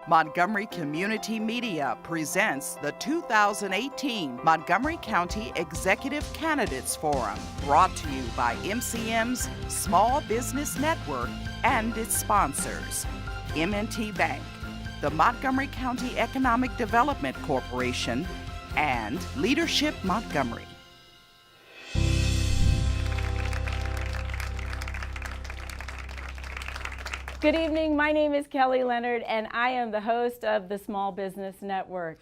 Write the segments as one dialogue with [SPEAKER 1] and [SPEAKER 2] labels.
[SPEAKER 1] Montgomery Community Media presents the 2018 Montgomery County Executive Candidates Forum, brought to you by MCM's Small Business Network and its sponsors, M&T Bank, the Montgomery County Economic Development Corporation, and Leadership Montgomery.
[SPEAKER 2] Good evening, my name is Kelly Leonard and I am the host of the Small Business Network.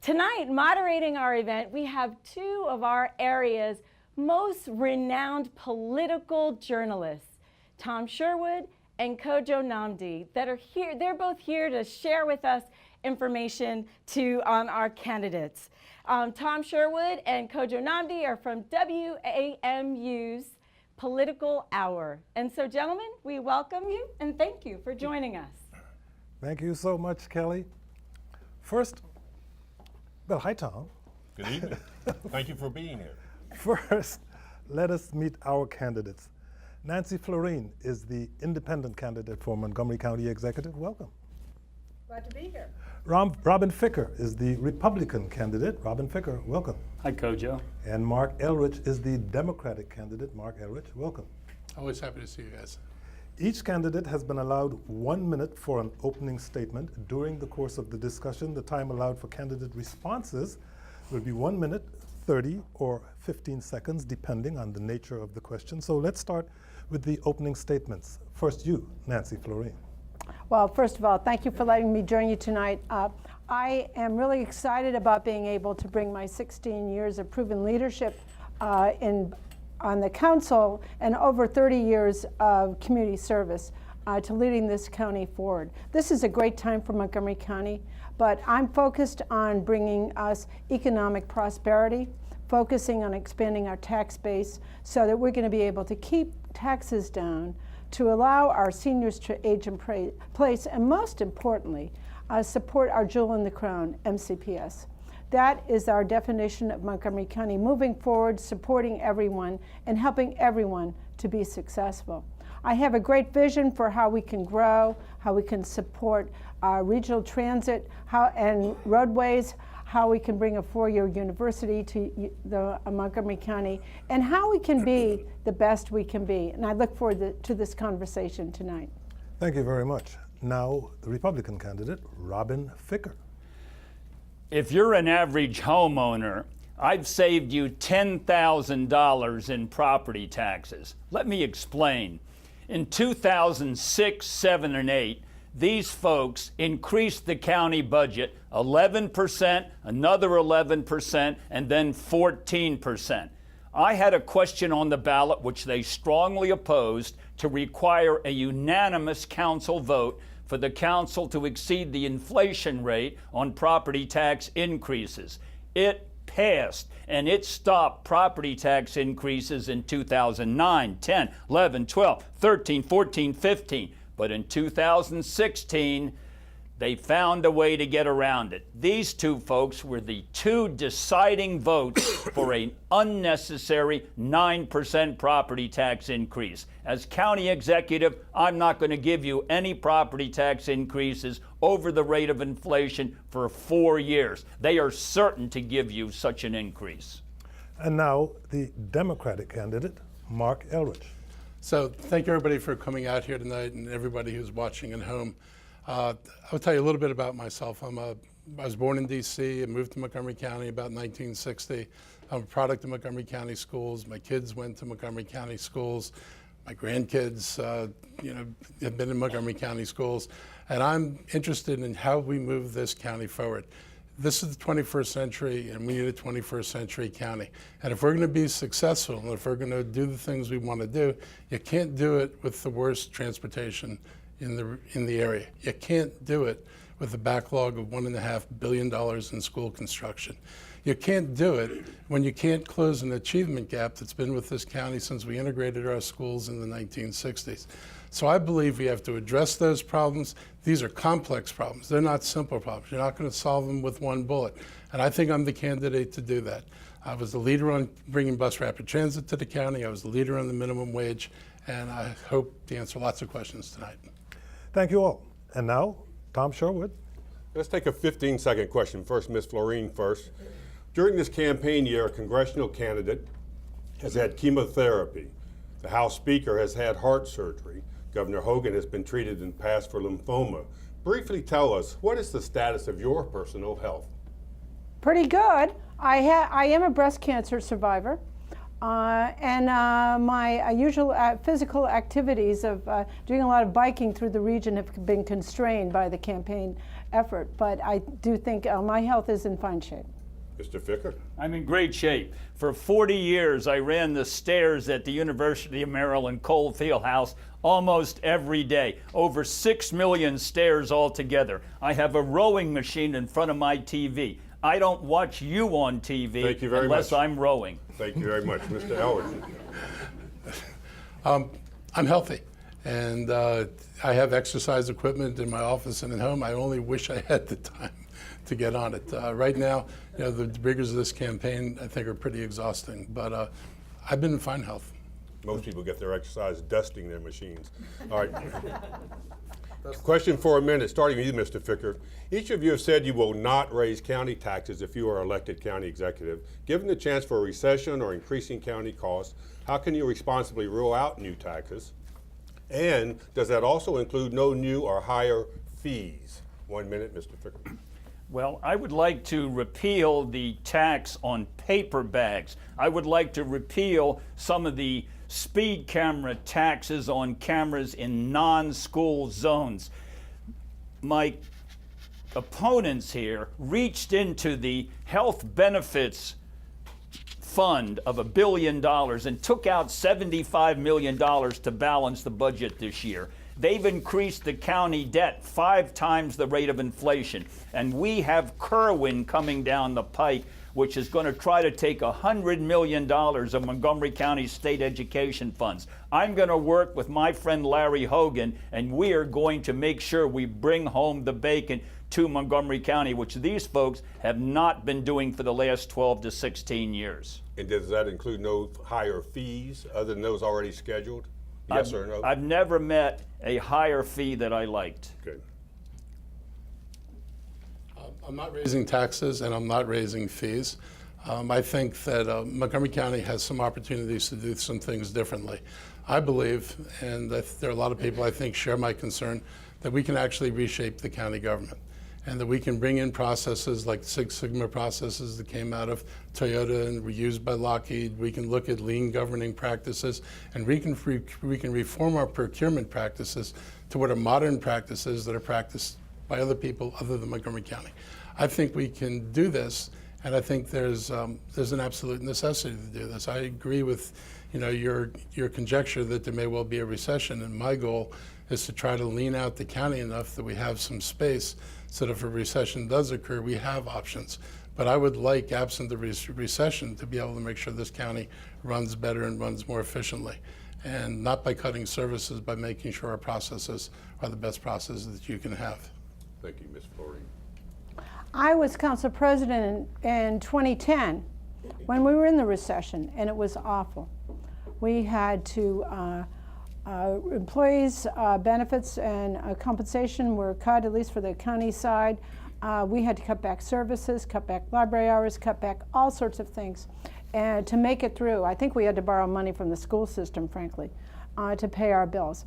[SPEAKER 2] Tonight, moderating our event, we have two of our area's most renowned political journalists, Tom Sherwood and Kojo Nnamdi, that are here. They're both here to share with us information on our candidates. Tom Sherwood and Kojo Nnamdi are from WAMU's Political Hour. And so, gentlemen, we welcome you and thank you for joining us.
[SPEAKER 3] Thank you so much, Kelly. First, well, hi, Tom.
[SPEAKER 4] Good evening. Thank you for being here.
[SPEAKER 3] First, let us meet our candidates. Nancy Floreen is the independent candidate for Montgomery County Executive. Welcome.
[SPEAKER 5] Glad to be here.
[SPEAKER 3] Robin Ficker is the Republican candidate. Robin Ficker, welcome.
[SPEAKER 6] Hi, Kojo.
[SPEAKER 3] And Marc Elrich is the Democratic candidate. Marc Elrich, welcome.
[SPEAKER 7] Always happy to see you guys.
[SPEAKER 3] Each candidate has been allowed 1 minute for an opening statement. During the course of the discussion, the time allowed for candidate responses will be 1 minute, 30 or 15 seconds, depending on the nature of the question. So let's start with the opening statements. First, you, Nancy Floreen.
[SPEAKER 5] Well, first of all, thank you for letting me join you tonight. I am really excited about being able to bring my 16 years of proven leadership on the council and over 30 years of community service to leading this county forward. This is a great time for Montgomery County, but I'm focused on bringing us economic prosperity, focusing on expanding our tax base so that we're going to be able to keep taxes down, to allow our seniors to age in place, and most importantly, support our jewel in the crown, MCPS. That is our definition of Montgomery County, moving forward, supporting everyone, and helping everyone to be successful. I have a great vision for how we can grow, how we can support regional transit and roadways, how we can bring a four-year university to the Montgomery County, and how we can be the best we can be. And I look forward to this conversation tonight.
[SPEAKER 3] Thank you very much. Now, the Republican candidate, Robin Ficker.
[SPEAKER 6] If you're an average homeowner, I've saved you $10,000 in property taxes. Let me explain. In 2006, 7, and 8, these folks increased the county budget 11%, another 11%, and then 14%. I had a question on the ballot which they strongly opposed to require a unanimous council vote for the council to exceed the inflation rate on property tax increases. It passed, and it stopped property tax increases in 2009, 10, 11, 12, 13, 14, 15. But in 2016, they found a way to get around it. These two folks were the two deciding votes for an unnecessary 9% property tax increase. As county executive, I'm not going to give you any property tax increases over the rate of inflation for 4 years. They are certain to give you such an increase.
[SPEAKER 3] And now the Democratic candidate, Marc Elrich.
[SPEAKER 7] So thank you everybody for coming out here tonight and everybody who's watching at home. I'll tell you a little bit about myself. I was born in D.C. and moved to Montgomery County about 1960. I'm a product of Montgomery County schools. My kids went to Montgomery County schools. My grandkids, have been in Montgomery County schools. And I'm interested in how we move this county forward. This is the 21st century, and we need a 21st century county. And if we're going to be successful, and if we're going to do the things we want to do, you can't do it with the worst transportation in the area. You can't do it with a backlog of $1.5 billion in school construction. You can't do it when you can't close an achievement gap that's been with this county since we integrated our schools in the 1960s. So I believe we have to address those problems. These are complex problems. They're not simple problems. You're not going to solve them with one bullet. And I think I'm the candidate to do that. I was the leader on bringing bus rapid transit to the county. I was the leader on the minimum wage. And I hope to answer lots of questions tonight.
[SPEAKER 3] Thank you all. And now, Tom Sherwood.
[SPEAKER 4] Let's take a 15-second question. First, Ms. Floreen first. During this campaign year, a congressional candidate has had chemotherapy. The House Speaker has had heart surgery. Governor Hogan has been treated in the past for lymphoma. Briefly tell us, what is the status of your personal health?
[SPEAKER 5] Pretty good. I am a breast cancer survivor. And my usual physical activities of doing a lot of biking through the region have been constrained by the campaign effort. But I do think my health is in fine shape.
[SPEAKER 4] Mr. Ficker?
[SPEAKER 6] I'm in great shape. For 40 years, I ran the stairs at the University of Maryland Cole Fieldhouse almost every day. Over 6 million stairs altogether. I have a rowing machine in front of my TV. I don't watch you on TV
[SPEAKER 4] Thank you very
[SPEAKER 6] unless
[SPEAKER 4] much.
[SPEAKER 6] I'm rowing.
[SPEAKER 4] Thank you very much. Mr. Elrich?
[SPEAKER 7] I'm healthy, and I have exercise equipment in my office and at home. I only wish I had the time to get on it. Right now, you know, the rigors of this campaign, I think, are pretty exhausting, but I've been in fine health.
[SPEAKER 4] Most people get their exercise dusting their machines. All right. Question for a minute, starting with you, Mr. Ficker. Each of you have said you will not raise county taxes if you are elected county executive. Given the chance for a recession or increasing county costs, how can you responsibly rule out new taxes? And does that also include no new or higher fees? 1 minute, Mr. Ficker.
[SPEAKER 6] Well, I would like to repeal the tax on paper bags. I would like to repeal some of the speed camera taxes on cameras in non-school zones. My opponents here reached into the health benefits fund of $1 billion and took out $75 million to balance the budget this year. They've increased the county debt 5 times the rate of inflation. And we have Kerwin coming down the pike, which is going to try to take $100 million of Montgomery County state education funds. I'm going to work with my friend Larry Hogan, and we are going to make sure we bring home the bacon to Montgomery County, which these folks have not been doing for the last 12 to 16 years.
[SPEAKER 4] And does that include no higher fees other than those already scheduled? Yes or no?
[SPEAKER 6] I've never met a higher fee that I liked.
[SPEAKER 4] Good.
[SPEAKER 7] I'm not raising taxes and I'm not raising fees. I think that Montgomery County has some opportunities to do some things differently. I believe, and there are a lot of people I think share my concern, that we can actually reshape the county government and that we can bring in processes like Six Sigma processes that came out of Toyota and were used by Lockheed. We can look at lean governing practices, and we can reform our procurement practices to what are modern practices that are practiced by other people other than Montgomery County. I think we can do this, and I think there's an absolute necessity to do this. I agree with your conjecture that there may well be a recession, and my goal is to try to lean out the county enough that we have some space so that if a recession does occur, we have options. But I would like, absent the recession, to be able to make sure this county runs better and runs more efficiently. And not by cutting services, by making sure our processes are the best processes that you can have.
[SPEAKER 4] Thank you, Ms. Floreen.
[SPEAKER 5] I was council president in 2010 when we were in the recession, and it was awful. We had to, employees' benefits and compensation were cut, at least for the county side. We had to cut back services, cut back library hours, cut back all sorts of things. And to make it through, I think we had to borrow money from the school system, frankly, to pay our bills.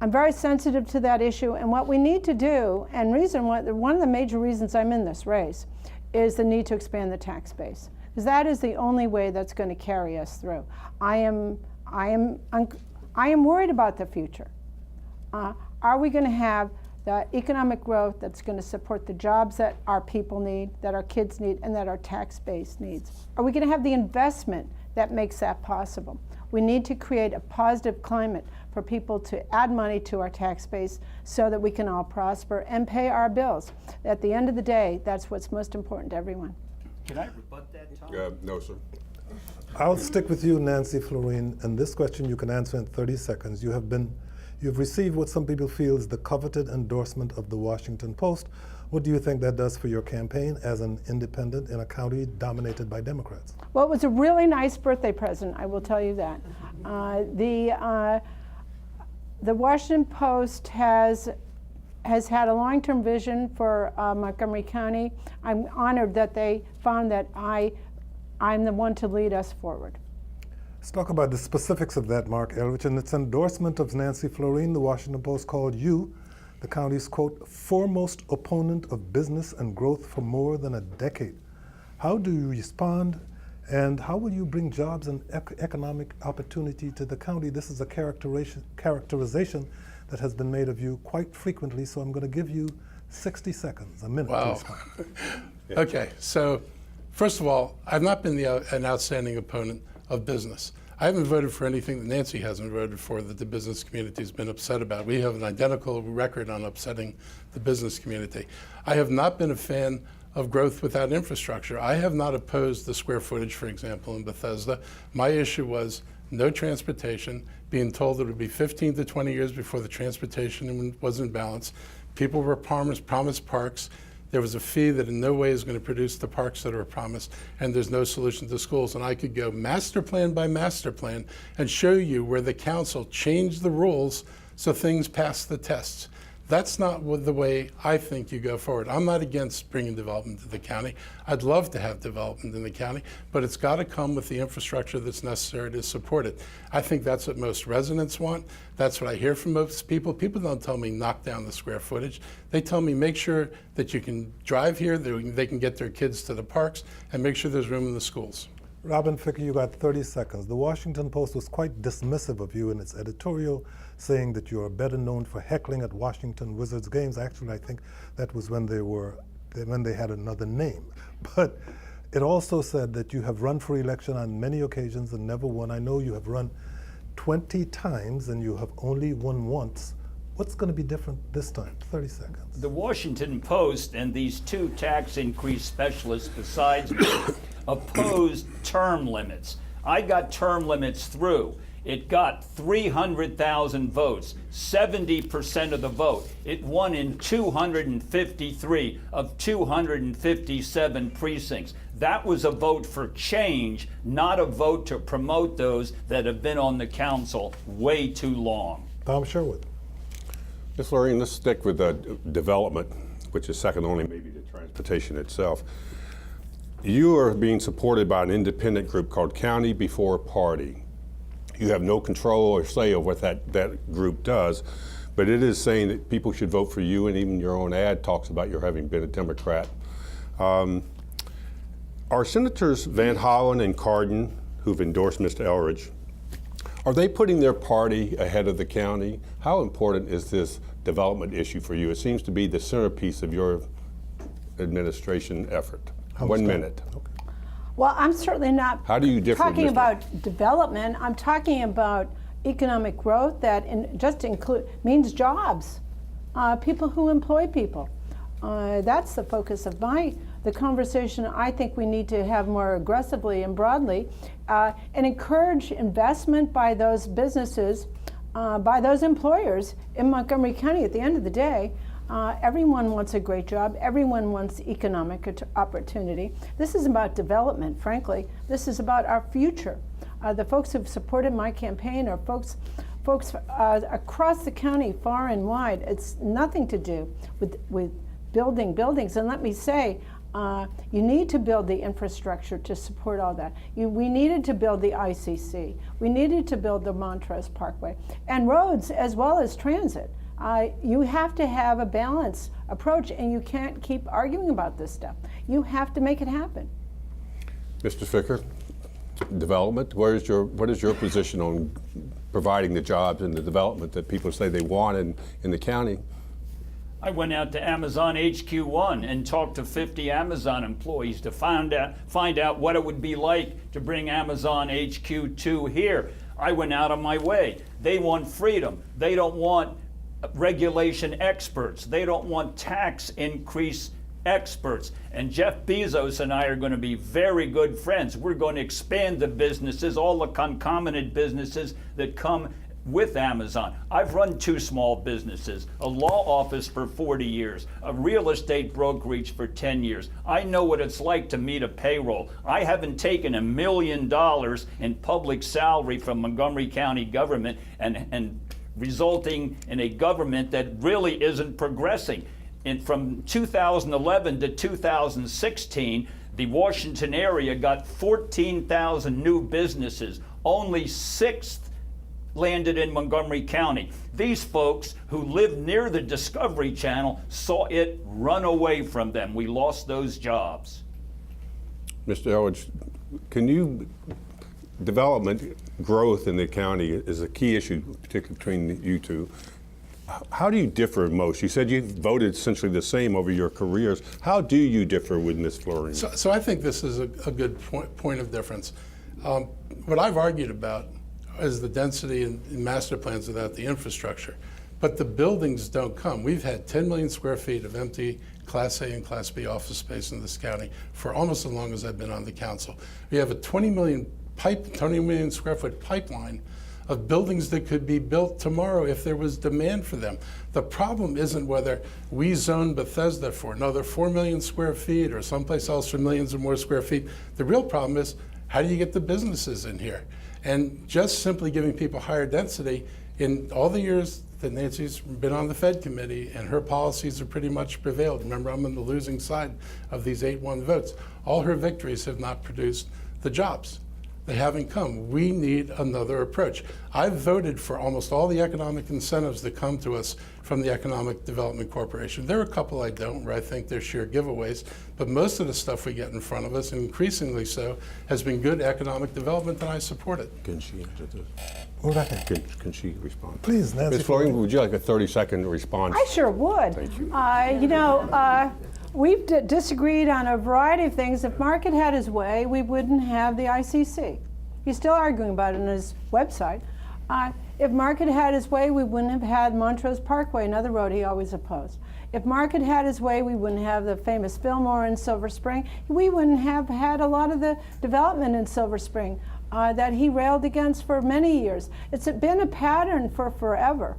[SPEAKER 5] I'm very sensitive to that issue, and what we need to do, and one of the major reasons I'm in this race, is the need to expand the tax base, because that is the only way that's going to carry us through. I am worried about the future. Are we going to have the economic growth that's going to support the jobs that our people need, that our kids need, and that our tax base needs? Are we going to have the investment that makes that possible? We need to create a positive climate for people to add money to our tax base so that we can all prosper and pay our bills. At the end of the day, that's what's most important to everyone.
[SPEAKER 6] Can I rebut that, Tom?
[SPEAKER 4] No, sir.
[SPEAKER 3] I'll stick with you, Nancy Floreen, and this question you can answer in 30 seconds. You've received what some people feel is the coveted endorsement of the Washington Post. What do you think that does for your campaign as an independent in a county dominated by Democrats?
[SPEAKER 5] Well, it was a really nice birthday present, I will tell you that. The Washington Post has has had a long-term vision for Montgomery County. I'm honored that they found that I'm the one to lead us forward.
[SPEAKER 3] Let's talk about the specifics of that, Marc Elrich. In its endorsement of Nancy Floreen, the Washington Post called you the county's, quote, foremost opponent of business and growth for more than a decade. How do you respond, and how will you bring jobs and economic opportunity to the county? This is a characterization that has been made of you quite frequently, so I'm going to give you 60 seconds, a minute to respond.
[SPEAKER 7] Okay, so first of all, I've not been an outstanding opponent of business. I haven't voted for anything that Nancy hasn't voted for that the business community has been upset about. We have an identical record on upsetting the business community. I have not been a fan of growth without infrastructure. I have not opposed the square footage, for example, in Bethesda. My issue was no transportation, being told that it would be 15 to 20 years before the transportation was in balance. People were promised parks. There was a fee that in no way is going to produce the parks that are promised, and there's no solution to schools. And I could go master plan by master plan and show you where the council changed the rules so things passed the tests. That's not the way I think you go forward. I'm not against bringing development to the county. I'd love to have development in the county, but it's got to come with the infrastructure that's necessary to support it. I think that's what most residents want. That's what I hear from most people. People don't tell me knock down the square footage. They tell me make sure that you can drive here, they can get their kids to the parks, and make sure there's room in the schools.
[SPEAKER 3] Robin Ficker, you got 30 seconds. The Washington Post was quite dismissive of you in its editorial, saying that you are better known for heckling at Washington Wizards games. Actually, I think that was when they had another name. But it also said that you have run for election on many occasions and never won. I know you have run 20 times and you have only won once. What's going to be different this time? 30 seconds.
[SPEAKER 6] The Washington Post and these two tax increase specialists besides me opposed term limits. I got term limits through. It got 300,000 votes, 70% of the vote. It won in 253 of 257 precincts. That was a vote for change, not a vote to promote those that have been on the council way too long.
[SPEAKER 3] Tom Sherwood.
[SPEAKER 4] Ms. Floreen, let's stick with development, which is second only maybe to transportation itself. You are being supported by an independent group called County Before Party. You have no control or say of what that group does, but it is saying that people should vote for you, and even your own ad talks about your having been a Democrat. Are Senators Van Hollen and Cardin, who've endorsed Mr. Elrich, are they putting their party ahead of the county? How important is this development issue for you? It seems to be the centerpiece of your administration effort. 1 minute. Okay.
[SPEAKER 5] Well, I'm certainly not
[SPEAKER 4] How do you differ
[SPEAKER 5] talking
[SPEAKER 4] with
[SPEAKER 5] about development. I'm talking about economic growth that means jobs, people who employ people. That's the focus of the conversation I think we need to have more aggressively and broadly, and encourage investment by those businesses, by those employers in Montgomery County. At the end of the day, everyone wants a great job. Everyone wants economic opportunity. This is about development, frankly. This is about our future. The folks who've supported my campaign are folks across the county, far and wide. It's nothing to do with building buildings. And let me say, you need to build the infrastructure to support all that. We needed to build the ICC. We needed to build the Montrose Parkway. And roads as well as transit. You have to have a balanced approach, and you can't keep arguing about this stuff. You have to make it happen.
[SPEAKER 4] Mr. Ficker, development, what is your position on providing the jobs and the development that people say they want in the county?
[SPEAKER 6] I went out to Amazon HQ1 and talked to 50 Amazon employees to find out what it would be like to bring Amazon HQ2 here. I went out on my way. They want freedom. They don't want regulation experts. They don't want tax increase experts. And Jeff Bezos and I are going to be very good friends. We're going to expand the businesses, all the concomitant businesses that come with Amazon. I've run 2 small businesses, a law office for 40 years, a real estate brokerage for 10 years. I know what it's like to meet a payroll. I haven't taken $1 million in public salary from Montgomery County government and resulting in a government that really isn't progressing. And from 2011 to 2016, the Washington area got 14,000 new businesses. Only 6 landed in Montgomery County. These folks who live near the Discovery Channel saw it run away from them. We lost those jobs.
[SPEAKER 4] Mr. Elrich, development growth in the county is a key issue, particularly between you two. How do you differ most? You said you voted essentially the same over your careers. How do you differ with Ms. Floreen?
[SPEAKER 7] So I think this is a good point of difference. What I've argued about is the density in master plans without the infrastructure. But the buildings don't come. We've had 10 million square feet of empty Class A and Class B office space in this county for almost as long as I've been on the council. We have a 20 million square foot pipeline of buildings that could be built tomorrow if there was demand for them. The problem isn't whether we zone Bethesda for another 4 million square feet or someplace else for millions or more square feet. The real problem is, how do you get the businesses in here? And just simply giving people higher density, in all the years that Nancy's been on the Fed committee and her policies have pretty much prevailed. Remember, I'm on the losing side of these 8-1 votes. All her victories have not produced the jobs. They haven't come. We need another approach. I've voted for almost all the economic incentives that come to us from the Economic Development Corporation. There are a couple I don't, where I think they're sheer giveaways, but most of the stuff we get in front of us, and increasingly so, has been good economic development, and I support it.
[SPEAKER 4] Can she answer this?
[SPEAKER 3] Go ahead.
[SPEAKER 4] Can she respond?
[SPEAKER 3] Please, Nancy.
[SPEAKER 4] Ms. Floreen, would you like a 30-second response?
[SPEAKER 5] I sure would.
[SPEAKER 4] Thank you.
[SPEAKER 5] We've disagreed on a variety of things. If Marc had had his way, we wouldn't have the ICC. He's still arguing about it on his website. If Marc had had his way, we wouldn't have had Montrose Parkway, another road he always opposed. If Marc had had his way, we wouldn't have the famous Fillmore in Silver Spring. We wouldn't have had a lot of the development in Silver Spring that he railed against for many years. It's been a pattern for forever.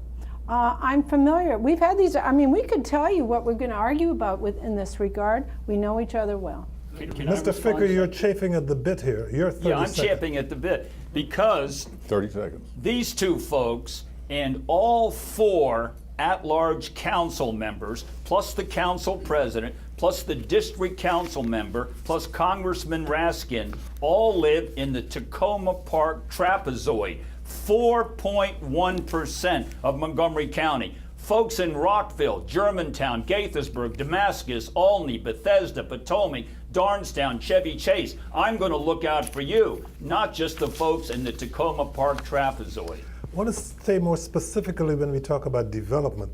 [SPEAKER 5] I'm familiar. We've had these, we could tell you what we're going to argue about in this regard. We know each other well.
[SPEAKER 6] Can
[SPEAKER 3] Mr. Ficker, you're chafing at the bit here. You're 30
[SPEAKER 6] Yeah, I'm
[SPEAKER 3] seconds.
[SPEAKER 6] chafing at the bit because
[SPEAKER 4] 30 seconds.
[SPEAKER 6] these two folks and all 4 at-large council members, plus the council president, plus the district council member, plus Congressman Raskin, all live in the Tacoma Park trapezoid. 4.1% of Montgomery County. Folks in Rockville, Germantown, Gaithersburg, Damascus, Olney, Bethesda, Potomac, Darnestown, Chevy Chase. I'm going to look out for you, not just the folks in the Tacoma Park trapezoid.
[SPEAKER 3] I want to say more specifically when we talk about development.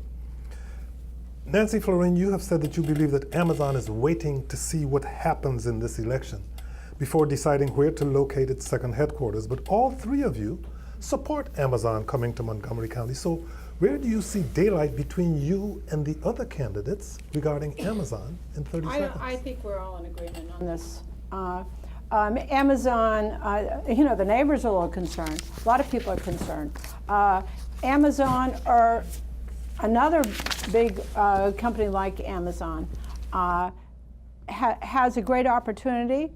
[SPEAKER 3] Nancy Floreen, you have said that you believe that Amazon is waiting to see what happens in this election before deciding where to locate its second headquarters. But all 3 of you support Amazon coming to Montgomery County. So where do you see daylight between you and the other candidates regarding Amazon in 30 seconds?
[SPEAKER 5] I think we're all in agreement on this. Amazon, the neighbors are a little concerned. A lot of people are concerned. Amazon, or another big company like Amazon, has a great opportunity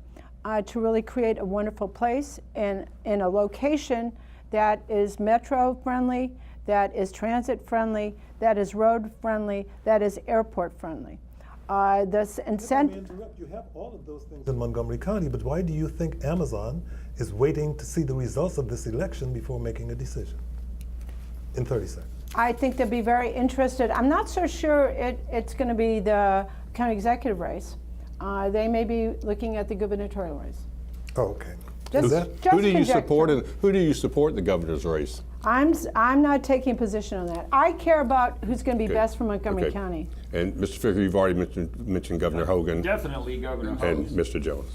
[SPEAKER 5] to really create a wonderful place in a location that is metro friendly, that is transit friendly, that is road friendly, that is airport friendly. This incentive.
[SPEAKER 3] You have all of those things in Montgomery County, but why do you think Amazon is waiting to see the results of this election before making a decision? In 30 seconds.
[SPEAKER 5] I think they'll be very interested. I'm not so sure it's going to be the county executive race. They may be looking at the gubernatorial race.
[SPEAKER 3] Oh, okay.
[SPEAKER 5] Just
[SPEAKER 4] Who do you support?
[SPEAKER 5] conjecture.
[SPEAKER 4] Who do you support in the governor's race?
[SPEAKER 5] I'm not taking a position on that. I care about who's going to be
[SPEAKER 4] Okay.
[SPEAKER 5] best for Montgomery
[SPEAKER 4] Okay.
[SPEAKER 5] County.
[SPEAKER 4] And Mr. Ficker, you've already mentioned Governor Hogan
[SPEAKER 6] Definitely Governor
[SPEAKER 4] and
[SPEAKER 6] Hogan.
[SPEAKER 4] Mr. Jones.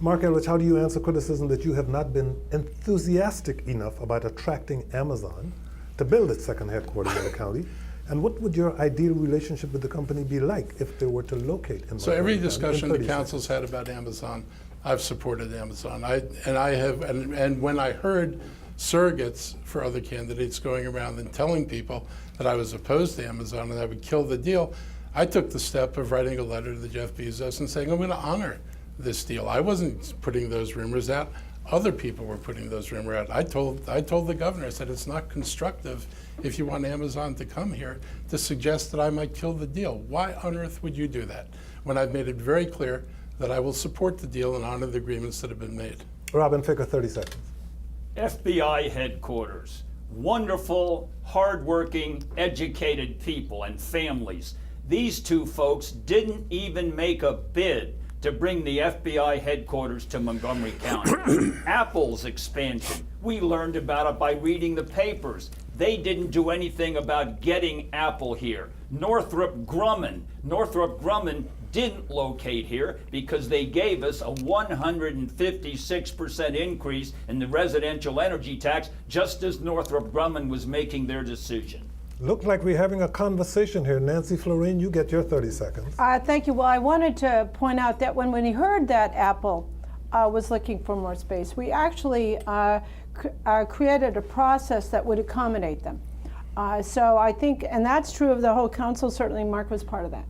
[SPEAKER 3] Marc Elrich, how do you answer criticism that you have not been enthusiastic enough about attracting Amazon to build its second headquarters in the county? And what would your ideal relationship with the company be like if they were to locate in
[SPEAKER 7] So every
[SPEAKER 3] Montgomery County in
[SPEAKER 7] discussion
[SPEAKER 3] 30
[SPEAKER 7] the council's had about Amazon, I've supported Amazon. And when I heard surrogates for other candidates going around and telling people that I was opposed to Amazon and I would kill the deal, I took the step of writing a letter to Jeff Bezos and saying, I'm going to honor this deal. I wasn't putting those rumors out. Other people were putting those rumors out. I told the governor, I said, it's not constructive if you want Amazon to come here to suggest that I might kill the deal. Why on earth would you do that when I've made it very clear that I will support the deal and honor the agreements that have been made?
[SPEAKER 3] Robin Ficker, 30 seconds.
[SPEAKER 6] FBI headquarters, wonderful, hardworking, educated people and families. These two folks didn't even make a bid to bring the FBI headquarters to Montgomery County. Apple's expansion, we learned about it by reading the papers. They didn't do anything about getting Apple here. Northrop Grumman didn't locate here because they gave us a 156% increase in the residential energy tax just as Northrop Grumman was making their decision.
[SPEAKER 3] Look like we're having a conversation here. Nancy Floreen, you get your 30 seconds.
[SPEAKER 5] Thank you. Well, I wanted to point out that when we heard that Apple was looking for more space, we actually created a process that would accommodate them. So I think, and that's true of the whole council, certainly Marc was part of that.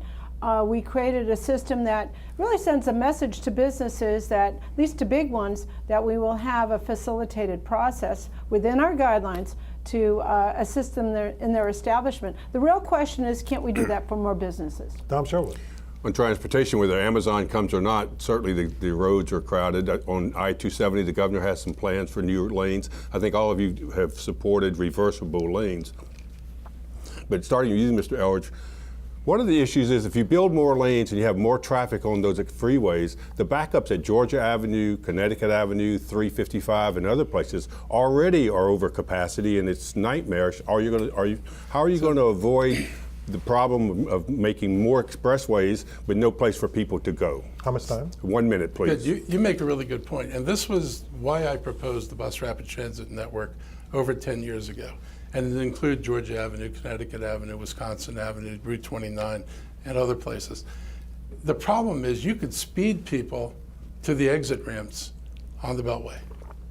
[SPEAKER 5] We created a system that really sends a message to businesses that, at least to big ones, that we will have a facilitated process within our guidelines to assist them in their establishment. The real question is, can't we do that for more businesses?
[SPEAKER 3] Tom Sherwood.
[SPEAKER 4] On transportation, whether Amazon comes or not, certainly the roads are crowded. On I-270, the governor has some plans for new lanes. I think all of you have supported reversible lanes. But starting with you, Mr. Elrich, one of the issues is if you build more lanes and you have more traffic on those freeways, the backups at Georgia Avenue, Connecticut Avenue, 355, and other places already are over capacity, and it's nightmarish. How are you going to avoid the problem of making more expressways with no place for people to go?
[SPEAKER 3] How much time?
[SPEAKER 4] 1 minute, please.
[SPEAKER 7] You make a really good point, and this was why I proposed the bus rapid transit network over 10 years ago. And it includes Georgia Avenue, Connecticut Avenue, Wisconsin Avenue, Route 29, and other places. The problem is you could speed people to the exit ramps on the Beltway.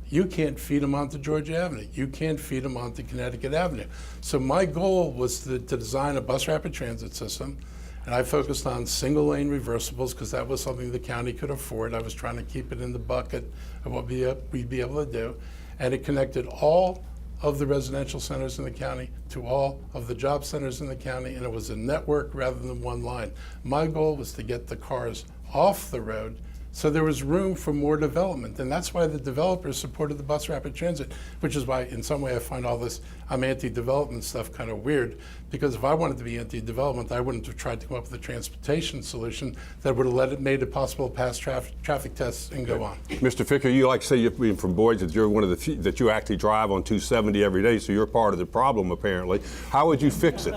[SPEAKER 7] You can't feed them onto Georgia Avenue. You can't feed them onto Connecticut Avenue. So my goal was to design a bus rapid transit system, and I focused on single lane reversibles because that was something the county could afford. I was trying to keep it in the bucket of what we'd be able to do. And it connected all of the residential centers in the county to all of the job centers in the county, and it was a network rather than one line. My goal was to get the cars off the road so there was room for more development, and that's why the developers supported the bus rapid transit, which is why in some way I find all this I'm anti-development stuff kind of weird, because if I wanted to be anti-development, I wouldn't have tried to come up with a transportation solution that would have made it possible to pass traffic tests and go on.
[SPEAKER 4] Mr. Ficker, you like to say you're being from Boyd, that you're one of the few that you actually drive on 270 every day, so you're part of the problem apparently. How would you fix it?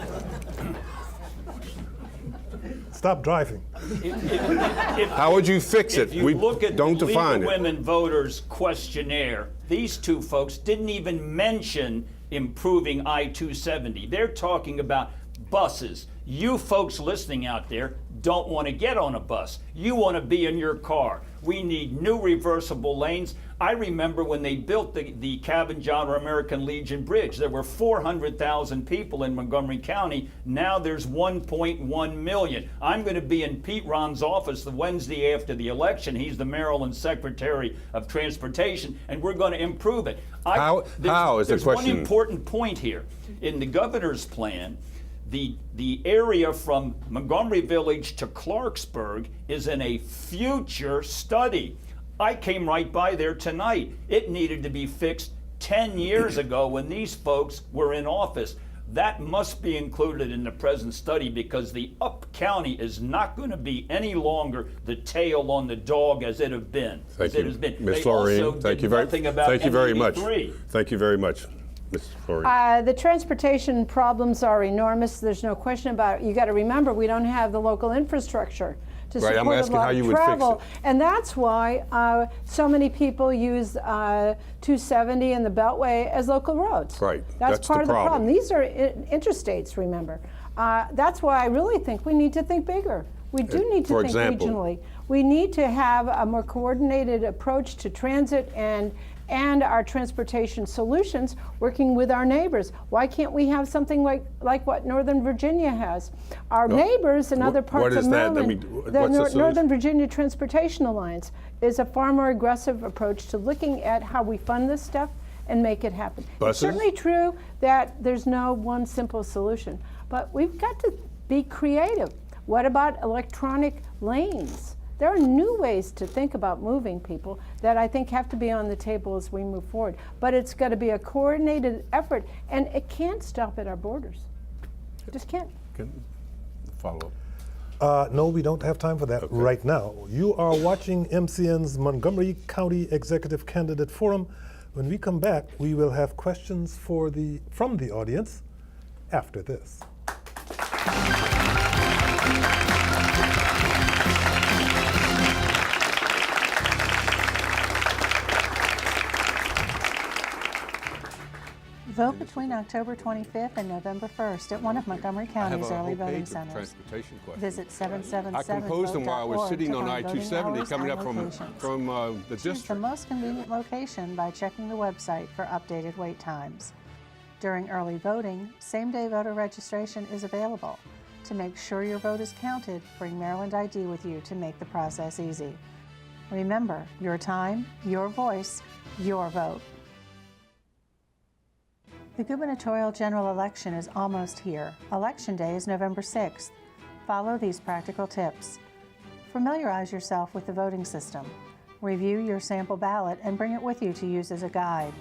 [SPEAKER 3] Stop driving.
[SPEAKER 4] How would you fix it?
[SPEAKER 6] If you look at
[SPEAKER 4] don't
[SPEAKER 6] the League
[SPEAKER 4] define
[SPEAKER 6] of
[SPEAKER 4] it.
[SPEAKER 6] Women Voters questionnaire, these two folks didn't even mention improving I-270. They're talking about buses. You folks listening out there don't want to get on a bus. You want to be in your car. We need new reversible lanes. I remember when they built the Cabin John or American Legion Bridge, there were 400,000 people in Montgomery County. Now there's 1.1 million. I'm going to be in Pete Ron's office the Wednesday after the election. He's the Maryland Secretary of Transportation, and we're going to improve it.
[SPEAKER 4] How is the question?
[SPEAKER 6] There's one important point here. In the governor's plan, the area from Montgomery Village to Clarksburg is in a future study. I came right by there tonight. It needed to be fixed 10 years ago when these folks were in office. That must be included in the present study because the up county is not going to be any longer the tail on the dog as it has been.
[SPEAKER 4] Thank you, Ms. Floreen. Thank you very much. Thank you very much.
[SPEAKER 5] The transportation problems are enormous. There's no question about it. You got to remember, we don't have the local infrastructure to support
[SPEAKER 4] I'm asking
[SPEAKER 5] a lot
[SPEAKER 4] how you
[SPEAKER 5] of
[SPEAKER 4] would
[SPEAKER 5] travel,
[SPEAKER 4] fix it.
[SPEAKER 5] and that's why so many people use 270 and the Beltway as local roads.
[SPEAKER 4] Right.
[SPEAKER 5] That's part of the problem. These are interstates. Remember, that's why I really think we need to think bigger. We do need to think regionally. We need to have a more coordinated approach to transit and and our transportation solutions working with our neighbors. Why can't we have something like what Northern Virginia has? Our neighbors in other parts of Maryland, the Northern Virginia Transportation Alliance is a far more aggressive approach to looking at how we fund this stuff and make it happen. It's certainly true that there's no one simple solution, but we've got to be creative. What about electronic lanes? There are new ways to think about moving people that I think have to be on the table as we move forward. But it's got to be a coordinated effort, and it can't stop at our borders. It just can't.
[SPEAKER 4] Follow up.
[SPEAKER 3] No, we don't have time for that right now. You are watching MCN's Montgomery County Executive Candidate Forum. When we come back, we will have questions from the audience after this.
[SPEAKER 8] Vote between October 25th and November 1st at one of Montgomery County's early voting centers. Visit 777vote.org.
[SPEAKER 4] I composed them while I was sitting on I-270 coming up from the
[SPEAKER 8] Choose
[SPEAKER 4] district.
[SPEAKER 8] the most convenient location by checking the website for updated wait times. During early voting, same-day voter registration is available. To make sure your vote is counted, bring Maryland ID with you to make the process easy. Remember, your time, your voice, your vote. The gubernatorial general election is almost here. Election day is November 6th. Follow these practical tips. Familiarize yourself with the voting system. Review your sample ballot and bring it with you to use as a guide.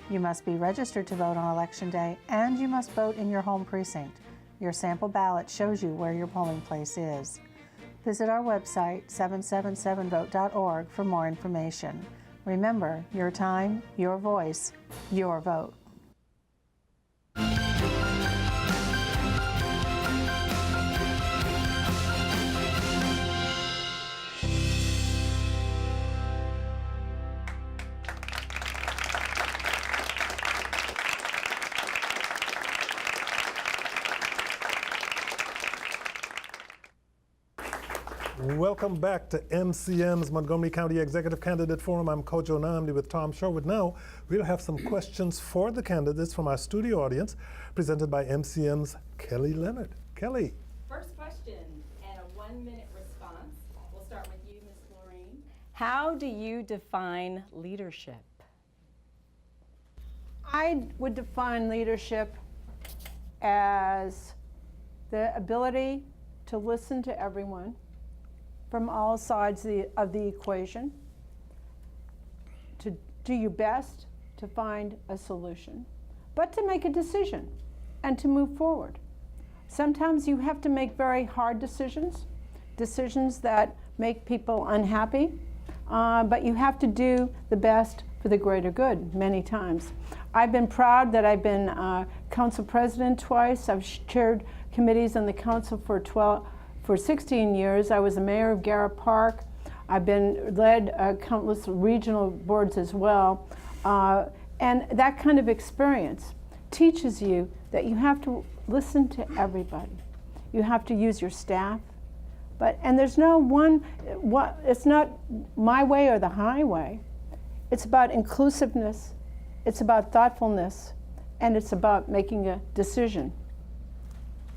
[SPEAKER 8] You must be registered to vote on election day, and you must vote in your home precinct. Your sample ballot shows you where your polling place is. Visit our website, 777vote.org, for more information. Remember, your time, your voice, your vote.
[SPEAKER 3] Welcome back to MCM's Montgomery County Executive Candidate Forum. I'm Kojo Nnamdi with Tom Sherwood. Now, we'll have some questions for the candidates from our studio audience, presented by MCM's Kelly Leonard. Kelly.
[SPEAKER 2] First question, and a 1-minute response. We'll start with you, Ms. Floreen. How do you define leadership?
[SPEAKER 5] I would define leadership as the ability to listen to everyone from all sides of the equation, to do your best to find a solution, but to make a decision and to move forward. Sometimes you have to make very hard decisions that make people unhappy, but you have to do the best for the greater good many times. I've been proud that I've been council president twice. I've chaired committees on the council for 16 years. I was the mayor of Garrett Park. I've led countless regional boards as well. And that kind of experience teaches you that you have to listen to everybody. You have to use your staff. And there's no it's not my way or the highway. It's about inclusiveness, it's about thoughtfulness, and it's about making a decision.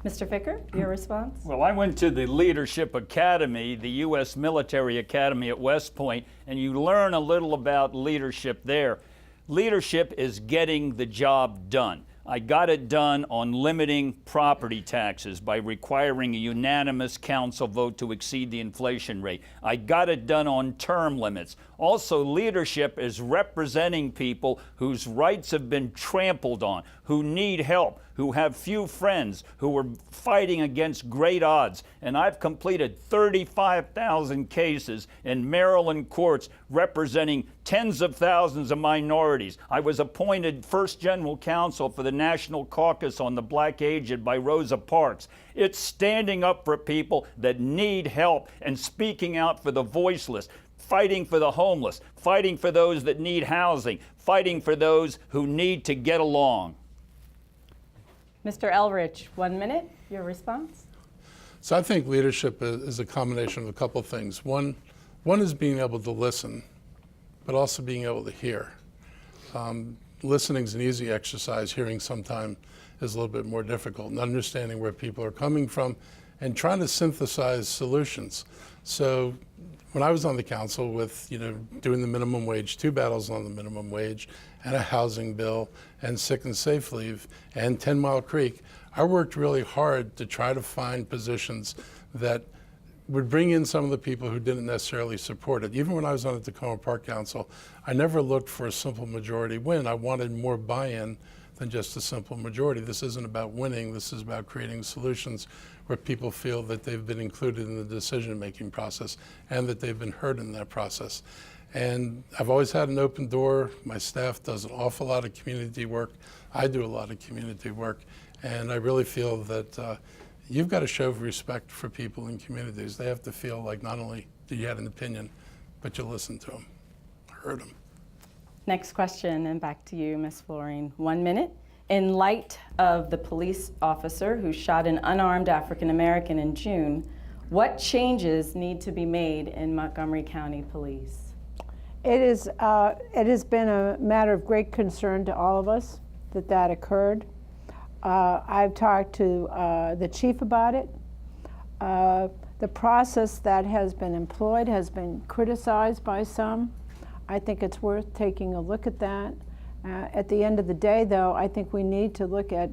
[SPEAKER 2] Mr. Ficker, your response?
[SPEAKER 6] Well, I went to the Leadership Academy, the U.S. Military Academy at West Point, and you learn a little about leadership there. Leadership is getting the job done. I got it done on limiting property taxes by requiring a unanimous council vote to exceed the inflation rate. I got it done on term limits. Also, leadership is representing people whose rights have been trampled on, who need help, who have few friends, who are fighting against great odds. And I've completed 35,000 cases in Maryland courts representing tens of thousands of minorities. I was appointed first general counsel for the National Caucus on the Black Aged by Rosa Parks. It's standing up for people that need help and speaking out for the voiceless, fighting for the homeless, fighting for those that need housing, fighting for those who need to get along.
[SPEAKER 2] Mr. Elrich, 1 minute, your response?
[SPEAKER 7] So I think leadership is a combination of a couple things. One is being able to listen, but also being able to hear. Listening's an easy exercise. Hearing sometimes is a little bit more difficult, and understanding where people are coming from and trying to synthesize solutions. So when I was on the council with, doing the minimum wage, 2 battles on the minimum wage, and a housing bill, and sick and safe leave, and 10 Mile Creek, I worked really hard to try to find positions that would bring in some of the people who didn't necessarily support it. Even when I was on the Tacoma Park Council, I never looked for a simple majority win. I wanted more buy-in than just a simple majority. This isn't about winning, this is about creating solutions where people feel that they've been included in the decision-making process and that they've been heard in that process. And I've always had an open door. My staff does an awful lot of community work. I do a lot of community work. And I really feel that you've got to show respect for people in communities. They have to feel like not only do you have an opinion, but you listen to them, heard them.
[SPEAKER 2] Next question, and back to you, Ms. Floreen. 1 minute. In light of the police officer who shot an unarmed African American in June, what changes need to be made in Montgomery County Police?
[SPEAKER 5] It has been a matter of great concern to all of us that occurred. I've talked to the chief about it. The process that has been employed has been criticized by some. I think it's worth taking a look at that. At the end of the day, though, I think we need to look at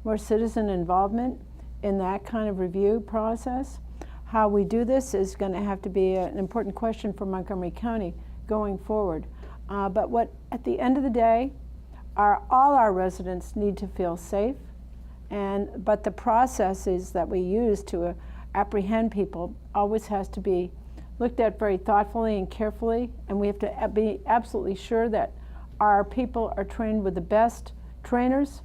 [SPEAKER 5] more citizen involvement in that kind of review process. How we do this is going to have to be an important question for Montgomery County going forward. But at the end of the day, all our residents need to feel safe, but the processes that we use to apprehend people always has to be looked at very thoughtfully and carefully, and we have to be absolutely sure that our people are trained with the best trainers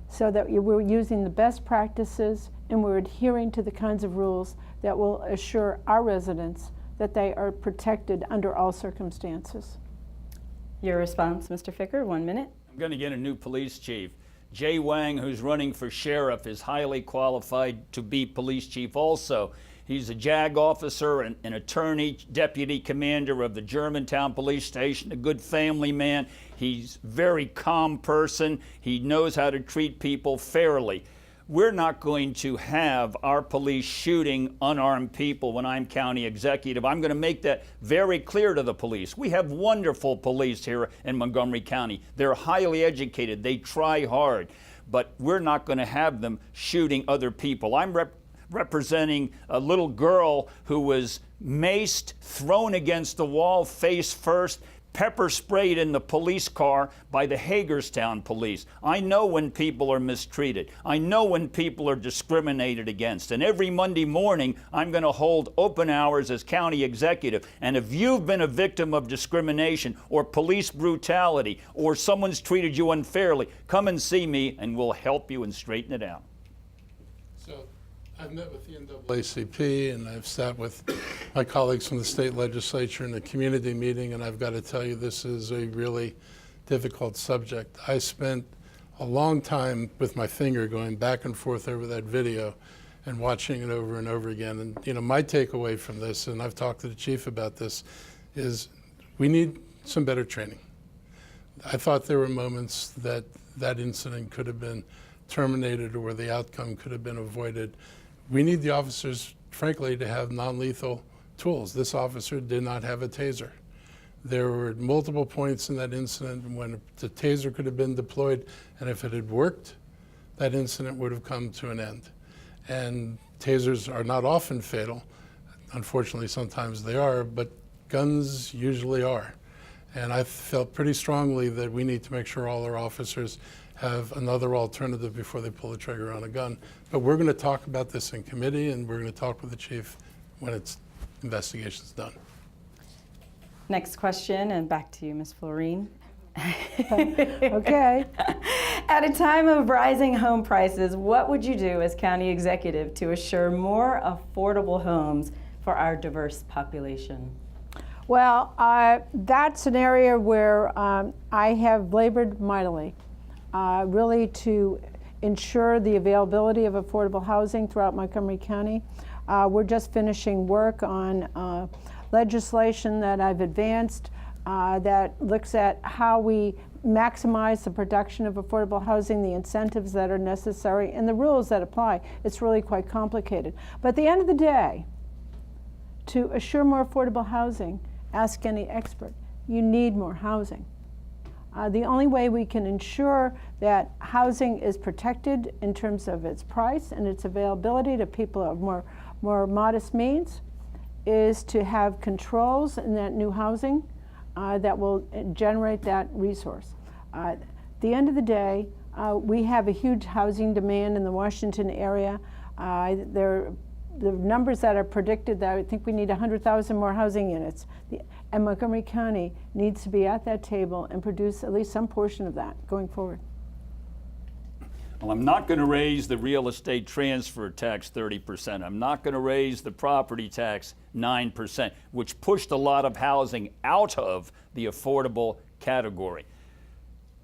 [SPEAKER 5] so that we're using the best practices and we're adhering to the kinds of rules that will assure our residents that they are protected under all circumstances.
[SPEAKER 2] Your response, Mr. Ficker, 1 minute.
[SPEAKER 6] I'm going to get a new police chief. Jay Wang, who's running for sheriff, is highly qualified to be police chief also. He's a JAG officer, an attorney, deputy commander of the Germantown police station, a good family man. He's a very calm person. He knows how to treat people fairly. We're not going to have our police shooting unarmed people when I'm county executive. I'm going to make that very clear to the police. We have wonderful police here in Montgomery County. They're highly educated. They try hard. But we're not going to have them shooting other people. I'm representing a little girl who was maced, thrown against the wall face first, pepper sprayed in the police car by the Hagerstown police. I know when people are mistreated. I know when people are discriminated against. And every Monday morning, I'm going to hold open hours as county executive. And if you've been a victim of discrimination or police brutality or someone's treated you unfairly, come and see me and we'll help you and straighten it out.
[SPEAKER 7] So I've met with the NAACP and I've sat with my colleagues from the state legislature in a community meeting, and I've got to tell you, this is a really difficult subject. I spent a long time with my finger going back and forth over that video and watching it over and over again. And my takeaway from this, and I've talked to the chief about this, is we need some better training. I thought there were moments that that incident could have been terminated or the outcome could have been avoided. We need the officers, frankly, to have non-lethal tools. This officer did not have a taser. There were multiple points in that incident when the taser could have been deployed, and if it had worked, that incident would have come to an end. And tasers are not often fatal. Unfortunately, sometimes they are, but guns usually are. And I felt pretty strongly that we need to make sure all our officers have another alternative before they pull the trigger on a gun. But we're going to talk about this in committee, and we're going to talk with the chief when its investigation's done.
[SPEAKER 2] Next question, and back to you, Ms. Floreen.
[SPEAKER 5] Okay.
[SPEAKER 2] At a time of rising home prices, what would you do as county executive to assure more affordable homes for our diverse population?
[SPEAKER 5] Well, that's an area where I have labored mightily, really to ensure the availability of affordable housing throughout Montgomery County. We're just finishing work on legislation that I've advanced that looks at how we maximize the production of affordable housing, the incentives that are necessary, and the rules that apply. It's really quite complicated. But at the end of the day, to assure more affordable housing, ask any expert, you need more housing. The only way we can ensure that housing is protected in terms of its price and its availability to people of more modest means is to have controls in that new housing that will generate that resource. At the end of the day, we have a huge housing demand in the Washington area. The numbers that are predicted, that I think we need 100,000 more housing units. And Montgomery County needs to be at that table and produce at least some portion of that going forward.
[SPEAKER 6] Well, I'm not going to raise the real estate transfer tax 30%. I'm not going to raise the property tax 9%, which pushed a lot of housing out of the affordable category.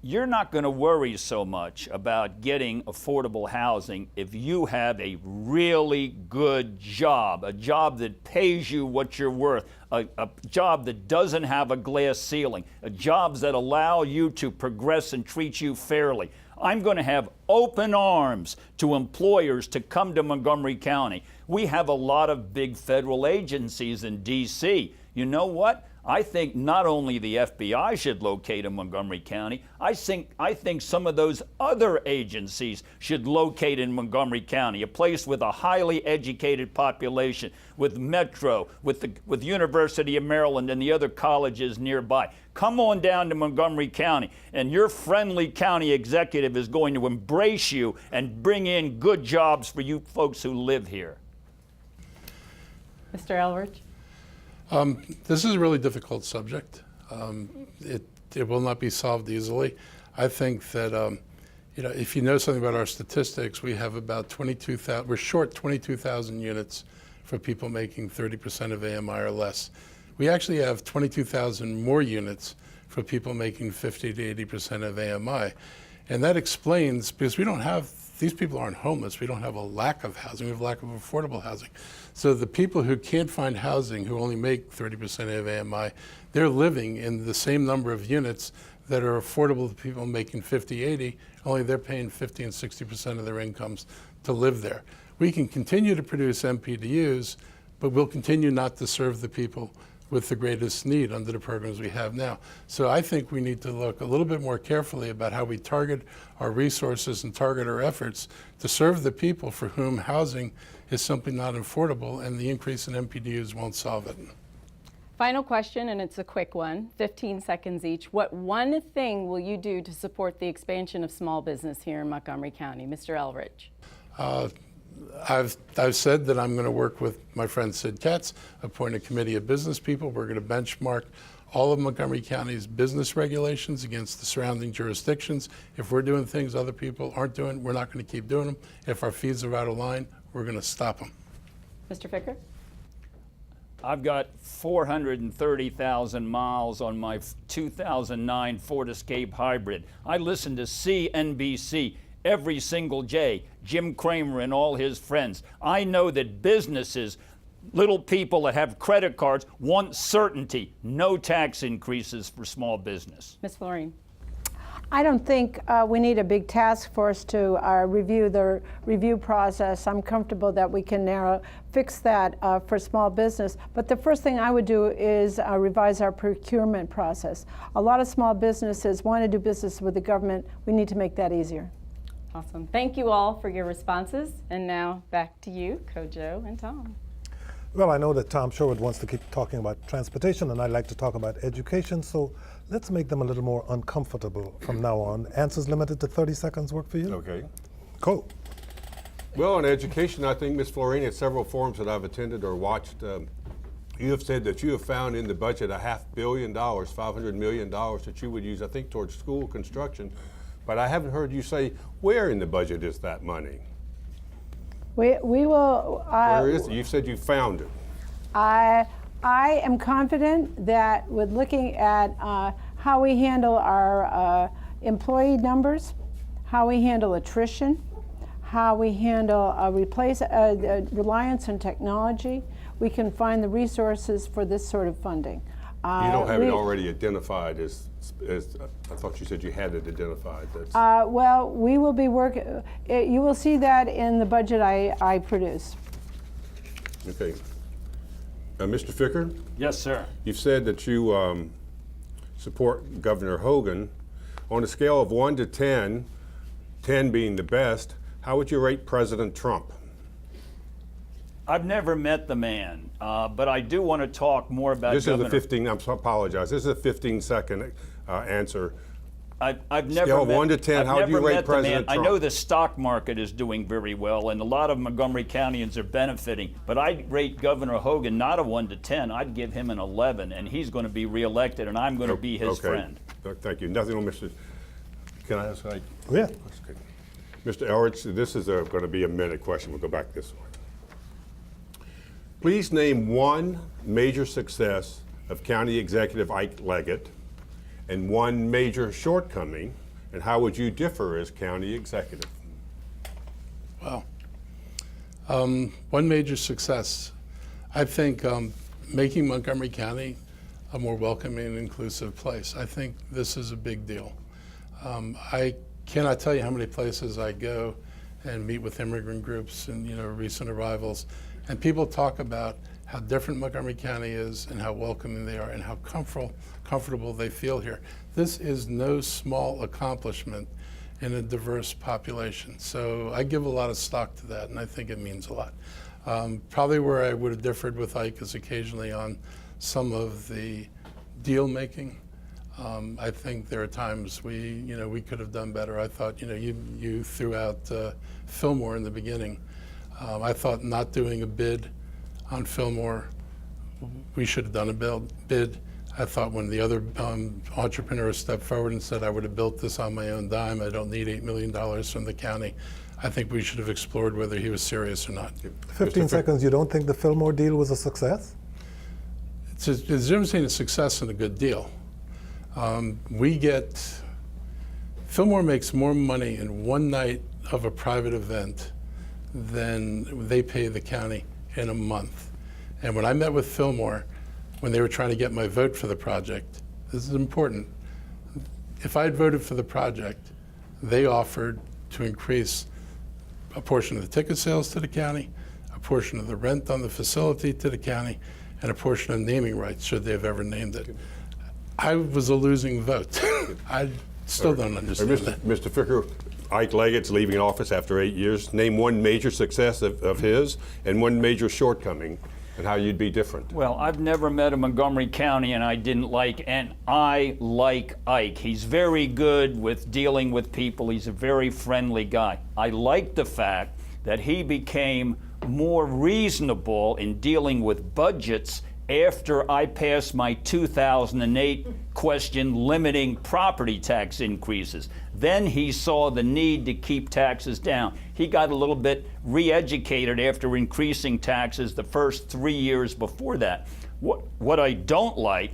[SPEAKER 6] You're not going to worry so much about getting affordable housing if you have a really good job, a job that pays you what you're worth, a job that doesn't have a glass ceiling, a jobs that allow you to progress and treat you fairly. I'm going to have open arms to employers to come to Montgomery County. We have a lot of big federal agencies in D.C. You know what? I think not only the FBI should locate in Montgomery County, I think some of those other agencies should locate in Montgomery County, a place with a highly educated population, with Metro, with University of Maryland and the other colleges nearby. Come on down to Montgomery County, and your friendly county executive is going to embrace you and bring in good jobs for you folks who live here.
[SPEAKER 2] Mr. Elrich?
[SPEAKER 7] This is a really difficult subject. It will not be solved easily. I think that if you know something about our statistics, we have about 22,000. We're short 22,000 units for people making 30% of AMI or less. We actually have 22,000 more units for people making 50 to 80% of AMI, and that explains because we don't have. These people aren't homeless. We don't have a lack of housing. We have a lack of affordable housing. So the people who can't find housing, who only make 30% of AMI, they're living in the same number of units that are affordable to people making 50, 80, only they're paying 50 and 60% of their incomes to live there. We can continue to produce MPDUs, but we'll continue not to serve the people with the greatest need under the programs we have now. So I think we need to look a little bit more carefully about how we target our resources and target our efforts to serve the people for whom housing is simply not affordable, and the increase in MPDUs won't solve it.
[SPEAKER 2] Final question, and it's a quick one, 15 seconds each. What one thing will you do to support the expansion of small business here in Montgomery County? Mr. Elrich.
[SPEAKER 7] I've said that I'm going to work with my friend Sid Katz, appoint a committee of business people. We're going to benchmark all of Montgomery County's business regulations against the surrounding jurisdictions. If we're doing things other people aren't doing, we're not going to keep doing them. If our fees are out of line, we're going to stop them.
[SPEAKER 2] Mr. Ficker?
[SPEAKER 6] I've got 430,000 miles on my 2009 Ford Escape Hybrid. I listen to CNBC every single day, Jim Cramer and all his friends. I know that businesses, little people that have credit cards, want certainty, no tax increases for small business.
[SPEAKER 2] Ms. Floreen.
[SPEAKER 5] I don't think we need a big task force to review the review process. I'm comfortable that we can fix that for small business. But the first thing I would do is revise our procurement process. A lot of small businesses want to do business with the government. We need to make that easier.
[SPEAKER 2] Awesome. Thank you all for your responses. And now back to you, Kojo and Tom.
[SPEAKER 3] Well, I know that Tom Sherwood wants to keep talking about transportation, and I'd like to talk about education, so let's make them a little more uncomfortable from now on. Answers limited to 30 seconds work for you?
[SPEAKER 4] Okay.
[SPEAKER 3] Cool.
[SPEAKER 4] Well, on education, I think, Ms. Floreen, at several forums that I've attended or watched, you have said that you have found in the budget $500 million, $500 million that you would use, I think, towards school construction. But I haven't heard you say where in the budget is that money?
[SPEAKER 5] We will.
[SPEAKER 4] Where is it? You said you found it.
[SPEAKER 5] I am confident that with looking at how we handle our employee numbers, how we handle attrition, how we handle reliance on technology, we can find the resources for this sort of funding.
[SPEAKER 4] You don't have
[SPEAKER 5] we-
[SPEAKER 4] it already identified as I thought you said you had it identified. That's,
[SPEAKER 5] Well, we will be working, you will see that in the budget I produce.
[SPEAKER 4] okay. Mr. Ficker,
[SPEAKER 6] Yes, sir.
[SPEAKER 4] you've said that you support Governor Hogan. On a scale of 1 to 10, 10 being the best, how would you rate President Trump?
[SPEAKER 6] I've never met the man, but I do want to talk more about
[SPEAKER 4] This
[SPEAKER 6] Governor.
[SPEAKER 4] is a 15, I apologize, this is a 15-second answer.
[SPEAKER 6] I've never
[SPEAKER 4] Scale of
[SPEAKER 6] met,
[SPEAKER 4] 1 to 10,
[SPEAKER 6] I've
[SPEAKER 4] how would you
[SPEAKER 6] never
[SPEAKER 4] rate
[SPEAKER 6] met the man.
[SPEAKER 4] President
[SPEAKER 6] I
[SPEAKER 4] Trump?
[SPEAKER 6] know the stock market is doing very well, and a lot of Montgomery Countyans are benefiting. But I'd rate Governor Hogan not a 1 to 10. I'd give him an 11, and he's going to be reelected, and I'm going to be his friend.
[SPEAKER 4] Thank you. Nothing on Mr. Can I ask?
[SPEAKER 3] Oh, yeah.
[SPEAKER 4] Okay. Mr. Elrich, this is going to be a minute question. We'll go back this way. Please name one major success of County Executive Ike Leggett and one major shortcoming, and how would you differ as County Executive?
[SPEAKER 7] Wow. One major success, I think making Montgomery County a more welcoming and inclusive place. I think this is a big deal. I cannot tell you how many places I go and meet with immigrant groups and recent arrivals, and people talk about how different Montgomery County is and how welcoming they are and how comfortable they feel here. This is no small accomplishment in a diverse population. So I give a lot of stock to that, and I think it means a lot. Probably where I would have differed with Ike is occasionally on some of the deal making. I think there are times we could have done better. I thought you threw out Fillmore in the beginning. I thought not doing a bid on Fillmore, we should have done a bid. I thought when the other entrepreneur stepped forward and said, I would have built this on my own dime, I don't need $8 million from the county, I think we should have explored whether he was serious or not.
[SPEAKER 3] 15 seconds, you don't think the Fillmore deal was a success?
[SPEAKER 7] It's a difference between a success and a good deal. Fillmore makes more money in one night of a private event than they pay the county in a month. And when I met with Fillmore, when they were trying to get my vote for the project, this is important. If I had voted for the project, they offered to increase a portion of the ticket sales to the county, a portion of the rent on the facility to the county, and a portion of naming rights, should they have ever named it. I was a losing vote. I still don't understand that.
[SPEAKER 4] Mr. Ficker, Ike Leggett's leaving office after 8 years. Name one major success of his and one major shortcoming, and how you'd be different.
[SPEAKER 6] Well, I've never met a Montgomery County and I didn't like, and I like Ike. He's very good with dealing with people. He's a very friendly guy. I like the fact that he became more reasonable in dealing with budgets after I passed my 2008 question limiting property tax increases. Then he saw the need to keep taxes down. He got a little bit re-educated after increasing taxes the first 3 years before that. What I don't like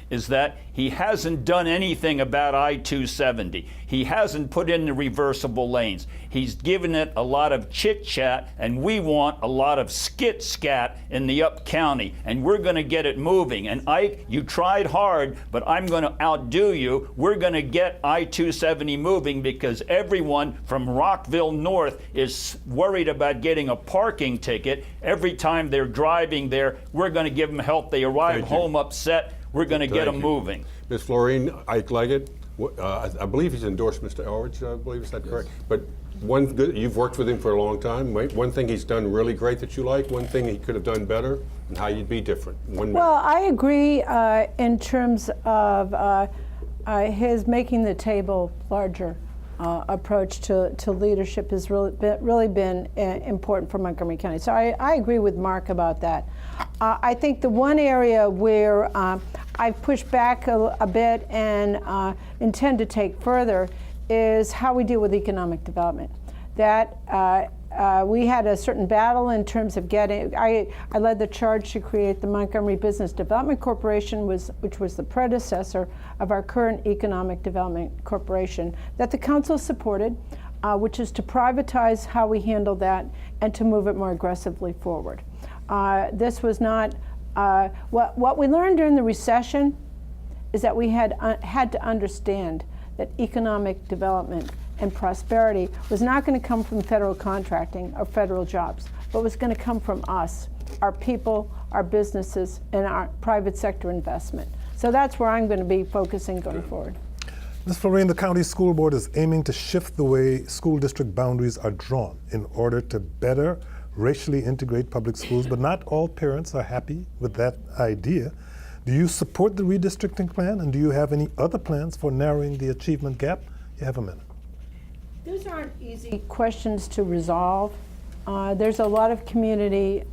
[SPEAKER 6] is that he hasn't done anything about I-270. He hasn't put in the reversible lanes. He's given it a lot of chit-chat, and we want a lot of skit-scat in the up county, and we're going to get it moving. And Ike, you tried hard, but I'm going to outdo you. We're going to get I-270 moving because everyone from Rockville North is worried about getting a parking ticket. Every time they're driving there, we're going to give them help. They arrive home upset. We're going to get them moving.
[SPEAKER 4] Ms. Floreen, Ike Leggett, I believe he's endorsed Mr. Elrich, I believe, is that correct? But you've worked with him for a long time. One thing he's done really great that you like, one thing he could have done better, and how you'd be different.
[SPEAKER 5] Well, I agree in terms of his making the table larger approach to leadership has really been important for Montgomery County. So I agree with Marc about that. I think the one area where I've pushed back a bit and intend to take further is how we deal with economic development. That we had a certain battle in terms of getting, I led the charge to create the Montgomery Business Development Corporation, which was the predecessor of our current Economic Development Corporation, that the council supported, which is to privatize how we handle that and to move it more aggressively forward. This was not What we learned during the recession is that we had to understand that economic development and prosperity was not going to come from federal contracting or federal jobs, but was going to come from us, our people, our businesses, and our private sector investment. So that's where I'm going to be focusing going forward.
[SPEAKER 3] Ms. Floreen, the county school board is aiming to shift the way school district boundaries are drawn in order to better racially integrate public schools, but not all parents are happy with that idea. Do you support the redistricting plan, and do you have any other plans for narrowing the achievement gap? You have a minute.
[SPEAKER 5] Those aren't easy questions to resolve. There's a lot of community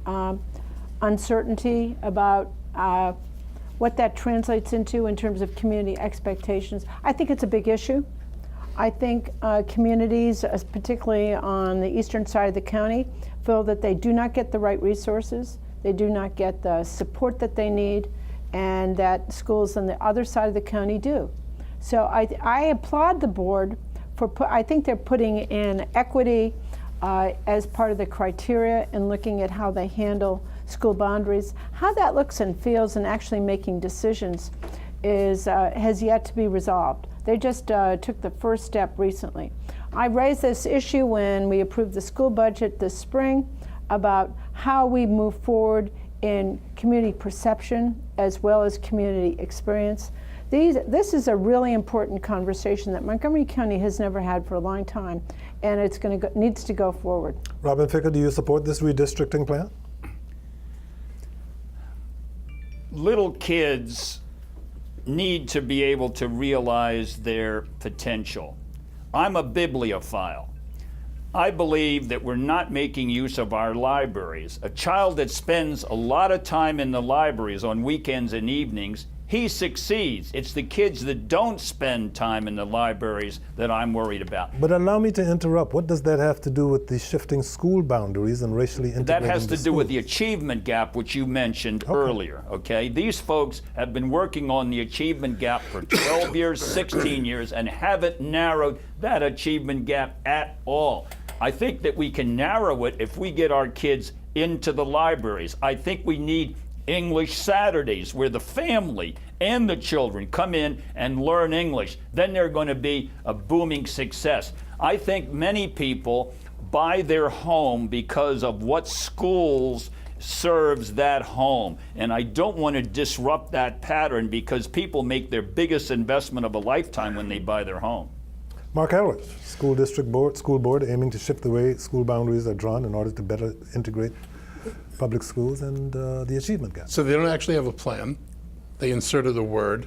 [SPEAKER 5] uncertainty about what that translates into in terms of community expectations. I think it's a big issue. I think communities, particularly on the eastern side of the county, feel that they do not get the right resources, they do not get the support that they need, and that schools on the other side of the county do. So I applaud the board for, I think they're putting in equity as part of the criteria and looking at how they handle school boundaries. How that looks and feels and actually making decisions has yet to be resolved. They just took the first step recently. I raised this issue when we approved the school budget this spring about how we move forward in community perception as well as community experience. This is a really important conversation that Montgomery County has never had for a long time, and it's needs to go forward.
[SPEAKER 3] Robin Ficker, do you support this redistricting plan?
[SPEAKER 6] Little kids need to be able to realize their potential. I'm a bibliophile. I believe that we're not making use of our libraries. A child that spends a lot of time in the libraries on weekends and evenings, he succeeds. It's the kids that don't spend time in the libraries that I'm worried about.
[SPEAKER 3] But allow me to interrupt. What does that have to do with the shifting school boundaries and racially integrating
[SPEAKER 6] That has to do with the
[SPEAKER 3] schools?
[SPEAKER 6] achievement gap, which you mentioned earlier, okay? These folks have been working on the achievement gap for 12 years, 16 years, and haven't narrowed that achievement gap at all. I think that we can narrow it if we get our kids into the libraries. I think we need English Saturdays where the family and the children come in and learn English. Then they're going to be a booming success. I think many people buy their home because of what schools serves that home. And I don't want to disrupt that pattern because people make their biggest investment of a lifetime when they buy their home.
[SPEAKER 3] Marc Elrich, school board aiming to shift the way school boundaries are drawn in order to better integrate public schools and the achievement gap.
[SPEAKER 7] So they don't actually have a plan. They inserted a word,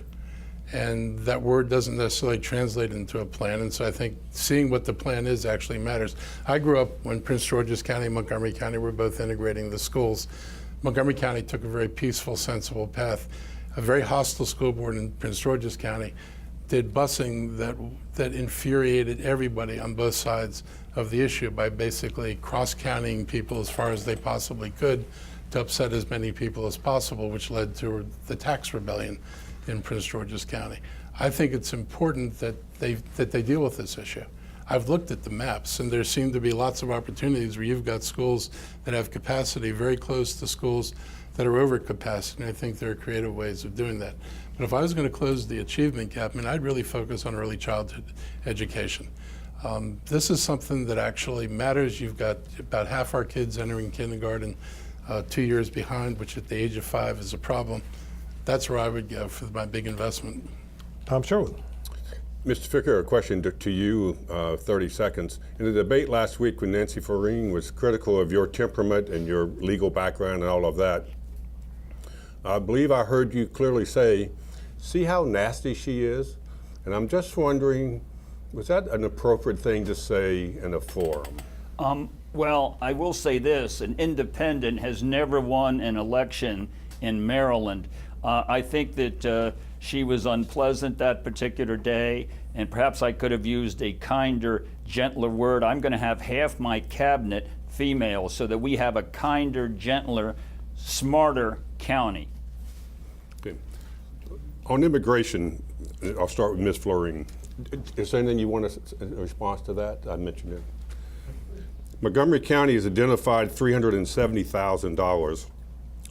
[SPEAKER 7] and that word doesn't necessarily translate into a plan. And so I think seeing what the plan is actually matters. I grew up when Prince George's County and Montgomery County were both integrating the schools. Montgomery County took a very peaceful, sensible path. A very hostile school board in Prince George's County did busing that infuriated everybody on both sides of the issue by basically cross-counting people as far as they possibly could to upset as many people as possible, which led to the tax rebellion in Prince George's County. I think it's important that they deal with this issue. I've looked at the maps, and there seem to be lots of opportunities where you've got schools that have capacity very close to schools that are over capacity, and I think there are creative ways of doing that. But if I was going to close the achievement gap, I'd really focus on early childhood education. This is something that actually matters. You've got about half our kids entering kindergarten 2 years behind, which at the age of 5 is a problem. That's where I would go for my big investment.
[SPEAKER 3] Tom Sherwood.
[SPEAKER 4] Mr. Ficker, a question to you, 30 seconds. In the debate last week when Nancy Floreen was critical of your temperament and your legal background and all of that, I believe I heard you clearly say, see how nasty she is? And I'm just wondering, was that an appropriate thing to say in a forum?
[SPEAKER 6] Well, I will say this, an independent has never won an election in Maryland. I think that she was unpleasant that particular day, and perhaps I could have used a kinder, gentler word. I'm going to have half my cabinet female so that we have a kinder, gentler, smarter county.
[SPEAKER 4] Okay. On immigration, I'll start with Ms. Floreen. Is there anything you want a response to that? I mentioned it. Montgomery County has identified $370,000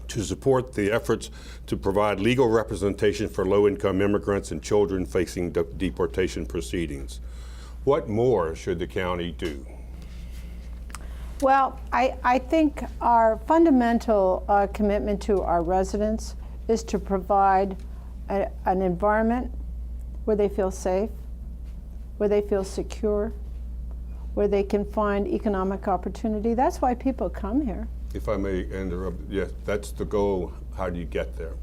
[SPEAKER 4] to support the efforts to provide legal representation for low-income immigrants and children facing deportation proceedings. What more should the county do?
[SPEAKER 5] Well, I think our fundamental commitment to our residents is to provide an environment where they feel safe, where they feel secure, where they can find economic opportunity. That's why people come here.
[SPEAKER 4] If I may interrupt, yes, that's the goal. How do you get there?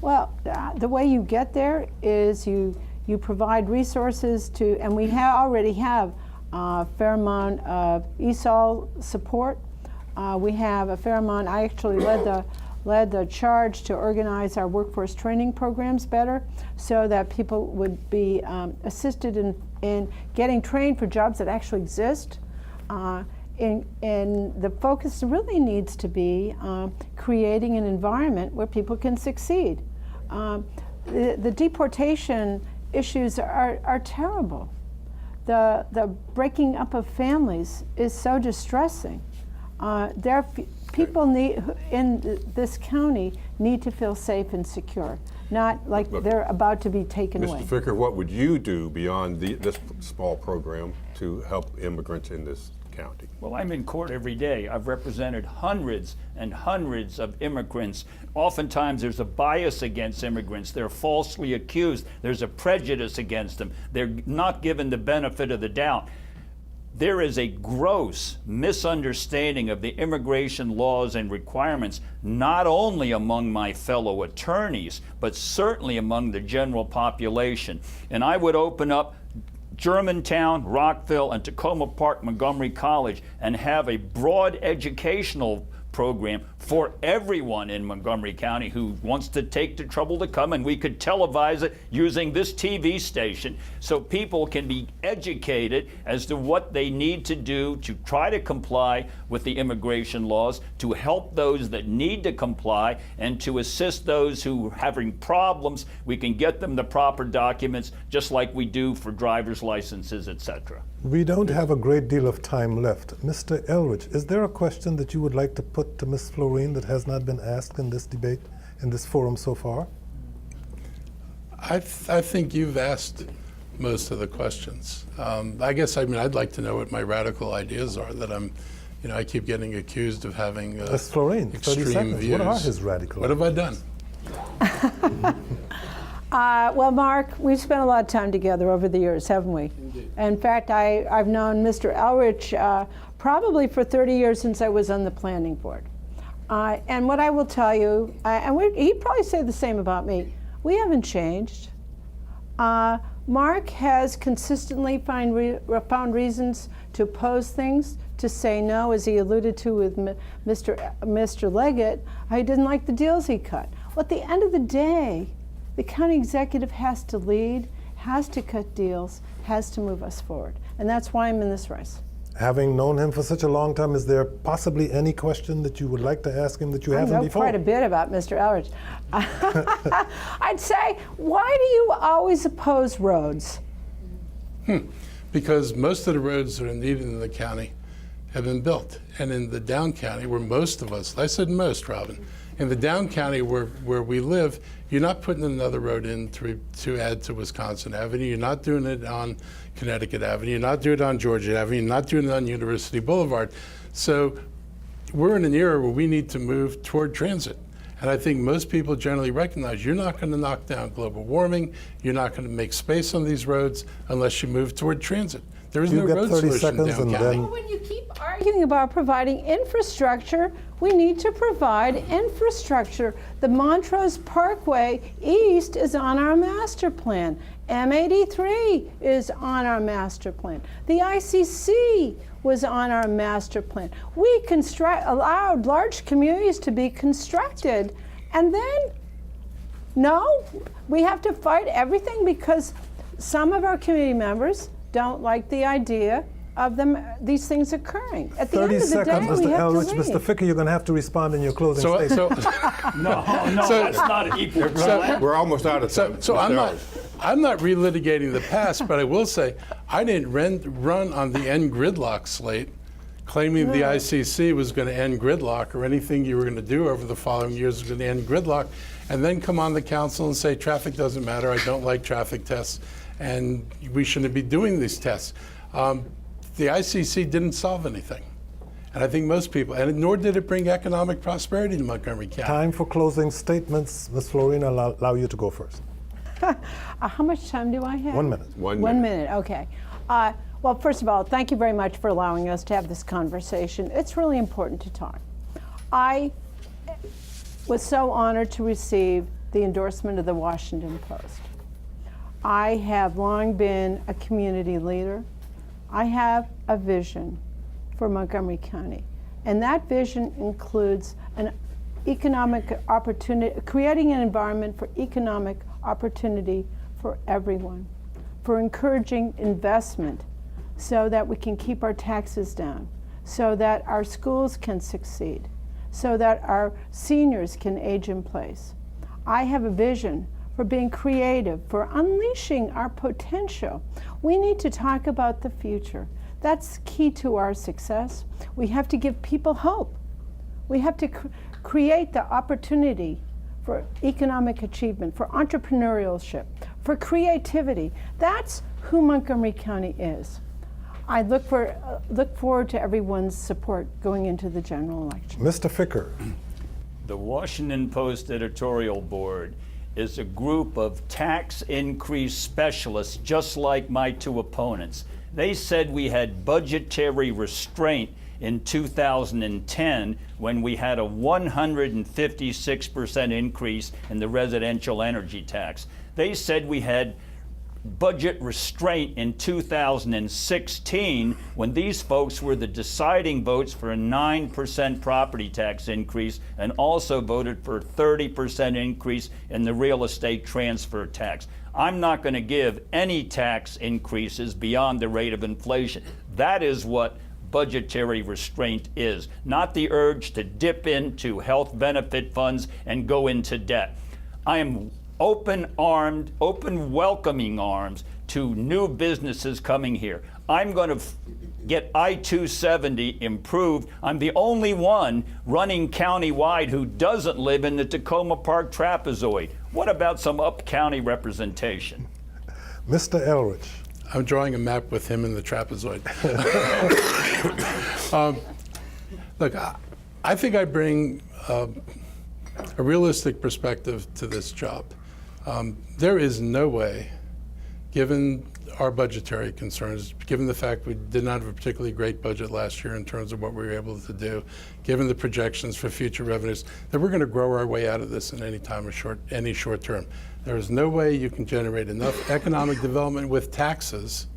[SPEAKER 5] Well, the way you get there is you provide resources to, and we already have a fair amount of ESOL support. We have a fair amount. I actually led the charge to organize our workforce training programs better so that people would be assisted in getting trained for jobs that actually exist. And the focus really needs to be creating an environment where people can succeed. The deportation issues are terrible. The breaking up of families is so distressing. People in this county need to feel safe and secure, not like they're about to be taken away.
[SPEAKER 4] Mr. Ficker, what would you do beyond this small program to help immigrants in this county?
[SPEAKER 6] Well, I'm in court every day. I've represented hundreds and hundreds of immigrants. Oftentimes there's a bias against immigrants. They're falsely accused. There's a prejudice against them. They're not given the benefit of the doubt. There is a gross misunderstanding of the immigration laws and requirements, not only among my fellow attorneys, but certainly among the general population. And I would open up Germantown, Rockville, and Tacoma Park Montgomery College and have a broad educational program for everyone in Montgomery County who wants to take the trouble to come, and we could televise it using this TV station so people can be educated as to what they need to do to try to comply with the immigration laws, to help those that need to comply, and to assist those who are having problems. We can get them the proper documents just like we do for driver's licenses, etc.
[SPEAKER 3] We don't have a great deal of time left. Mr. Elrich, is there a question that you would like to put to Ms. Floreen that has not been asked in this debate, in this forum so far?
[SPEAKER 7] I think you've asked most of the questions. I guess, I'd like to know what my radical ideas are that I keep getting accused of having
[SPEAKER 3] Ms. Floreen, 30
[SPEAKER 7] extreme
[SPEAKER 3] seconds.
[SPEAKER 7] views.
[SPEAKER 3] What are his radical
[SPEAKER 7] What have I done?
[SPEAKER 5] Well, Marc, we've spent a lot of time together over the years, haven't we?
[SPEAKER 7] Indeed.
[SPEAKER 5] In fact, I've known Mr. Elrich probably for 30 years since I was on the planning board. And what I will tell you, he'd probably say the same about me, we haven't changed. Marc has consistently found reasons to oppose things, to say no, as he alluded to with Mr. Leggett. He didn't like the deals he cut. Well, at the end of the day, the county executive has to lead, has to cut deals, has to move us forward. And that's why I'm in this race.
[SPEAKER 3] Having known him for such a long time, is there possibly any question that you would like to ask him that you haven't before?
[SPEAKER 5] I know quite a bit about Mr. Elrich. I'd say, why do you always oppose roads?
[SPEAKER 7] Because most of the roads that are needed in the county have been built. And in the down county, where most of us, I said most, Robin, in the down county where we live, you're not putting another road in to add to Wisconsin Avenue. You're not doing it on Connecticut Avenue. You're not doing it on Georgia Avenue. You're not doing it on University Boulevard. So we're in an era where we need to move toward transit. And I think most people generally recognize you're not going to knock down global warming. You're not going to make space on these roads unless you move toward transit. There is no road solution down county.
[SPEAKER 5] When you keep arguing about providing infrastructure, we need to provide infrastructure. The Montrose Parkway East is on our master plan. M83 is on our master plan. The ICC was on our master plan. We allowed large communities to be constructed, and then, no, we have to fight everything because some of our community members don't like the idea of these things occurring. At the end of the
[SPEAKER 3] 30
[SPEAKER 5] day,
[SPEAKER 3] seconds,
[SPEAKER 5] we
[SPEAKER 3] Mr.
[SPEAKER 5] have
[SPEAKER 3] Elrich.
[SPEAKER 5] to leave.
[SPEAKER 3] Mr. Ficker, you're going to have to respond in your closing statement.
[SPEAKER 6] No, that's not equal.
[SPEAKER 4] We're almost out of time.
[SPEAKER 7] So I'm not relitigating the past, but I will say I didn't run on the end gridlock slate claiming the ICC was going to end gridlock, or anything you were going to do over the following years was going to end gridlock, and then come on the council and say traffic doesn't matter, I don't like traffic tests, and we shouldn't be doing these tests. The ICC didn't solve anything. And I think most people, and nor did it bring economic prosperity to Montgomery County.
[SPEAKER 3] Time for closing statements. Ms. Floreen, I'll allow you to go first.
[SPEAKER 5] How much time do I have?
[SPEAKER 3] 1 minute.
[SPEAKER 4] 1 minute.
[SPEAKER 5] 1 minute, okay. Well, first of all, thank you very much for allowing us to have this conversation. It's really important to talk. I was so honored to receive the endorsement of the Washington Post. I have long been a community leader. I have a vision for Montgomery County, and that vision includes an economic opportunity, creating an environment for economic opportunity for everyone, for encouraging investment so that we can keep our taxes down, so that our schools can succeed, so that our seniors can age in place. I have a vision for being creative, for unleashing our potential. We need to talk about the future. That's key to our success. We have to give people hope. We have to create the opportunity for economic achievement, for entrepreneurship, for creativity. That's who Montgomery County is. I look forward to everyone's support going into the general election.
[SPEAKER 3] Mr. Ficker.
[SPEAKER 6] The Washington Post editorial board is a group of tax increase specialists just like my two opponents. They said we had budgetary restraint in 2010 when we had a 156% increase in the residential energy tax. They said we had budget restraint in 2016 when these folks were the deciding votes for a 9% property tax increase and also voted for a 30% increase in the real estate transfer tax. I'm not going to give any tax increases beyond the rate of inflation. That is what budgetary restraint is, not the urge to dip into health benefit funds and go into debt. I am open-armed, open welcoming arms to new businesses coming here. I'm going to get I-270 improved. I'm the only one running countywide who doesn't live in the Tacoma Park trapezoid. What about some up-county representation?
[SPEAKER 3] Mr. Elrich.
[SPEAKER 7] I'm drawing a map with him in the trapezoid. Look, I think I bring a realistic perspective to this job. There is no way, given our budgetary concerns, given the fact we did not have a particularly great budget last year in terms of what we were able to do, given the projections for future revenues, that we're going to grow our way out of this in any time or any short term. There is no way you can generate enough economic development with taxes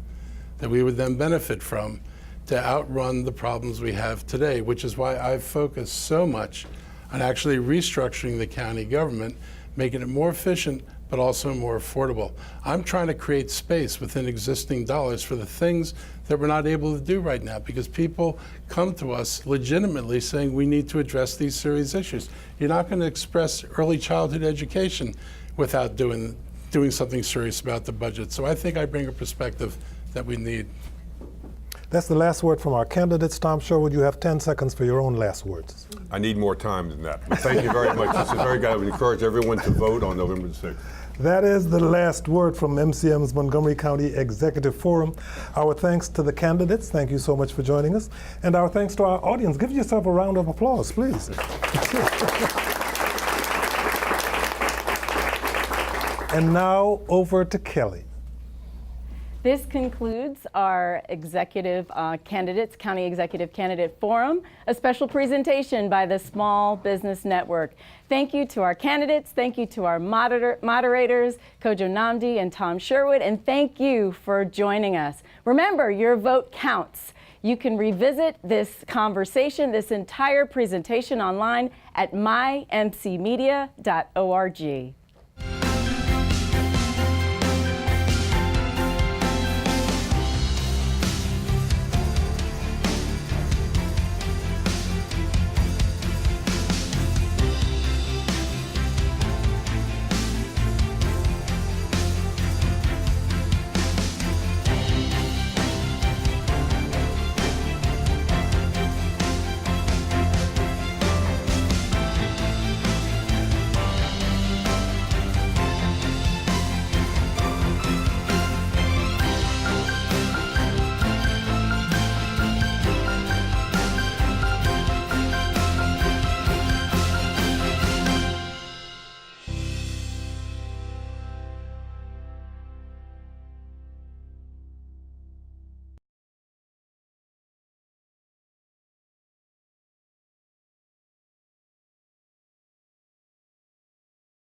[SPEAKER 7] that we would then benefit from to outrun the problems we have today, which is why I've focused so much on actually restructuring the county government, making it more efficient, but also more affordable. I'm trying to create space within existing dollars for the things that we're not able to do right now, because people come to us legitimately saying we need to address these serious issues. You're not going to express early childhood education without doing something serious about the budget. So I think I bring a perspective that we need.
[SPEAKER 3] That's the last word from our candidates. Tom Sherwood, you have 10 seconds for your own last words.
[SPEAKER 4] I need more time than that. But thank you very much. This is very good. I would encourage everyone to vote on November the 6th.
[SPEAKER 3] That is the last word from MCM's Montgomery County Executive Forum. Our thanks to the candidates. Thank you so much for joining us. And our thanks to our audience. Give yourself a round of applause, please. And now over to Kelly.
[SPEAKER 2] This concludes our executive county executive candidate forum, a special presentation by the Small Business Network. Thank you to our candidates. Thank you to our moderators, Kojo Nnamdi and Tom Sherwood, and thank you for joining us. Remember, your vote counts. You can revisit this conversation, this entire presentation online at mymcmedia.org.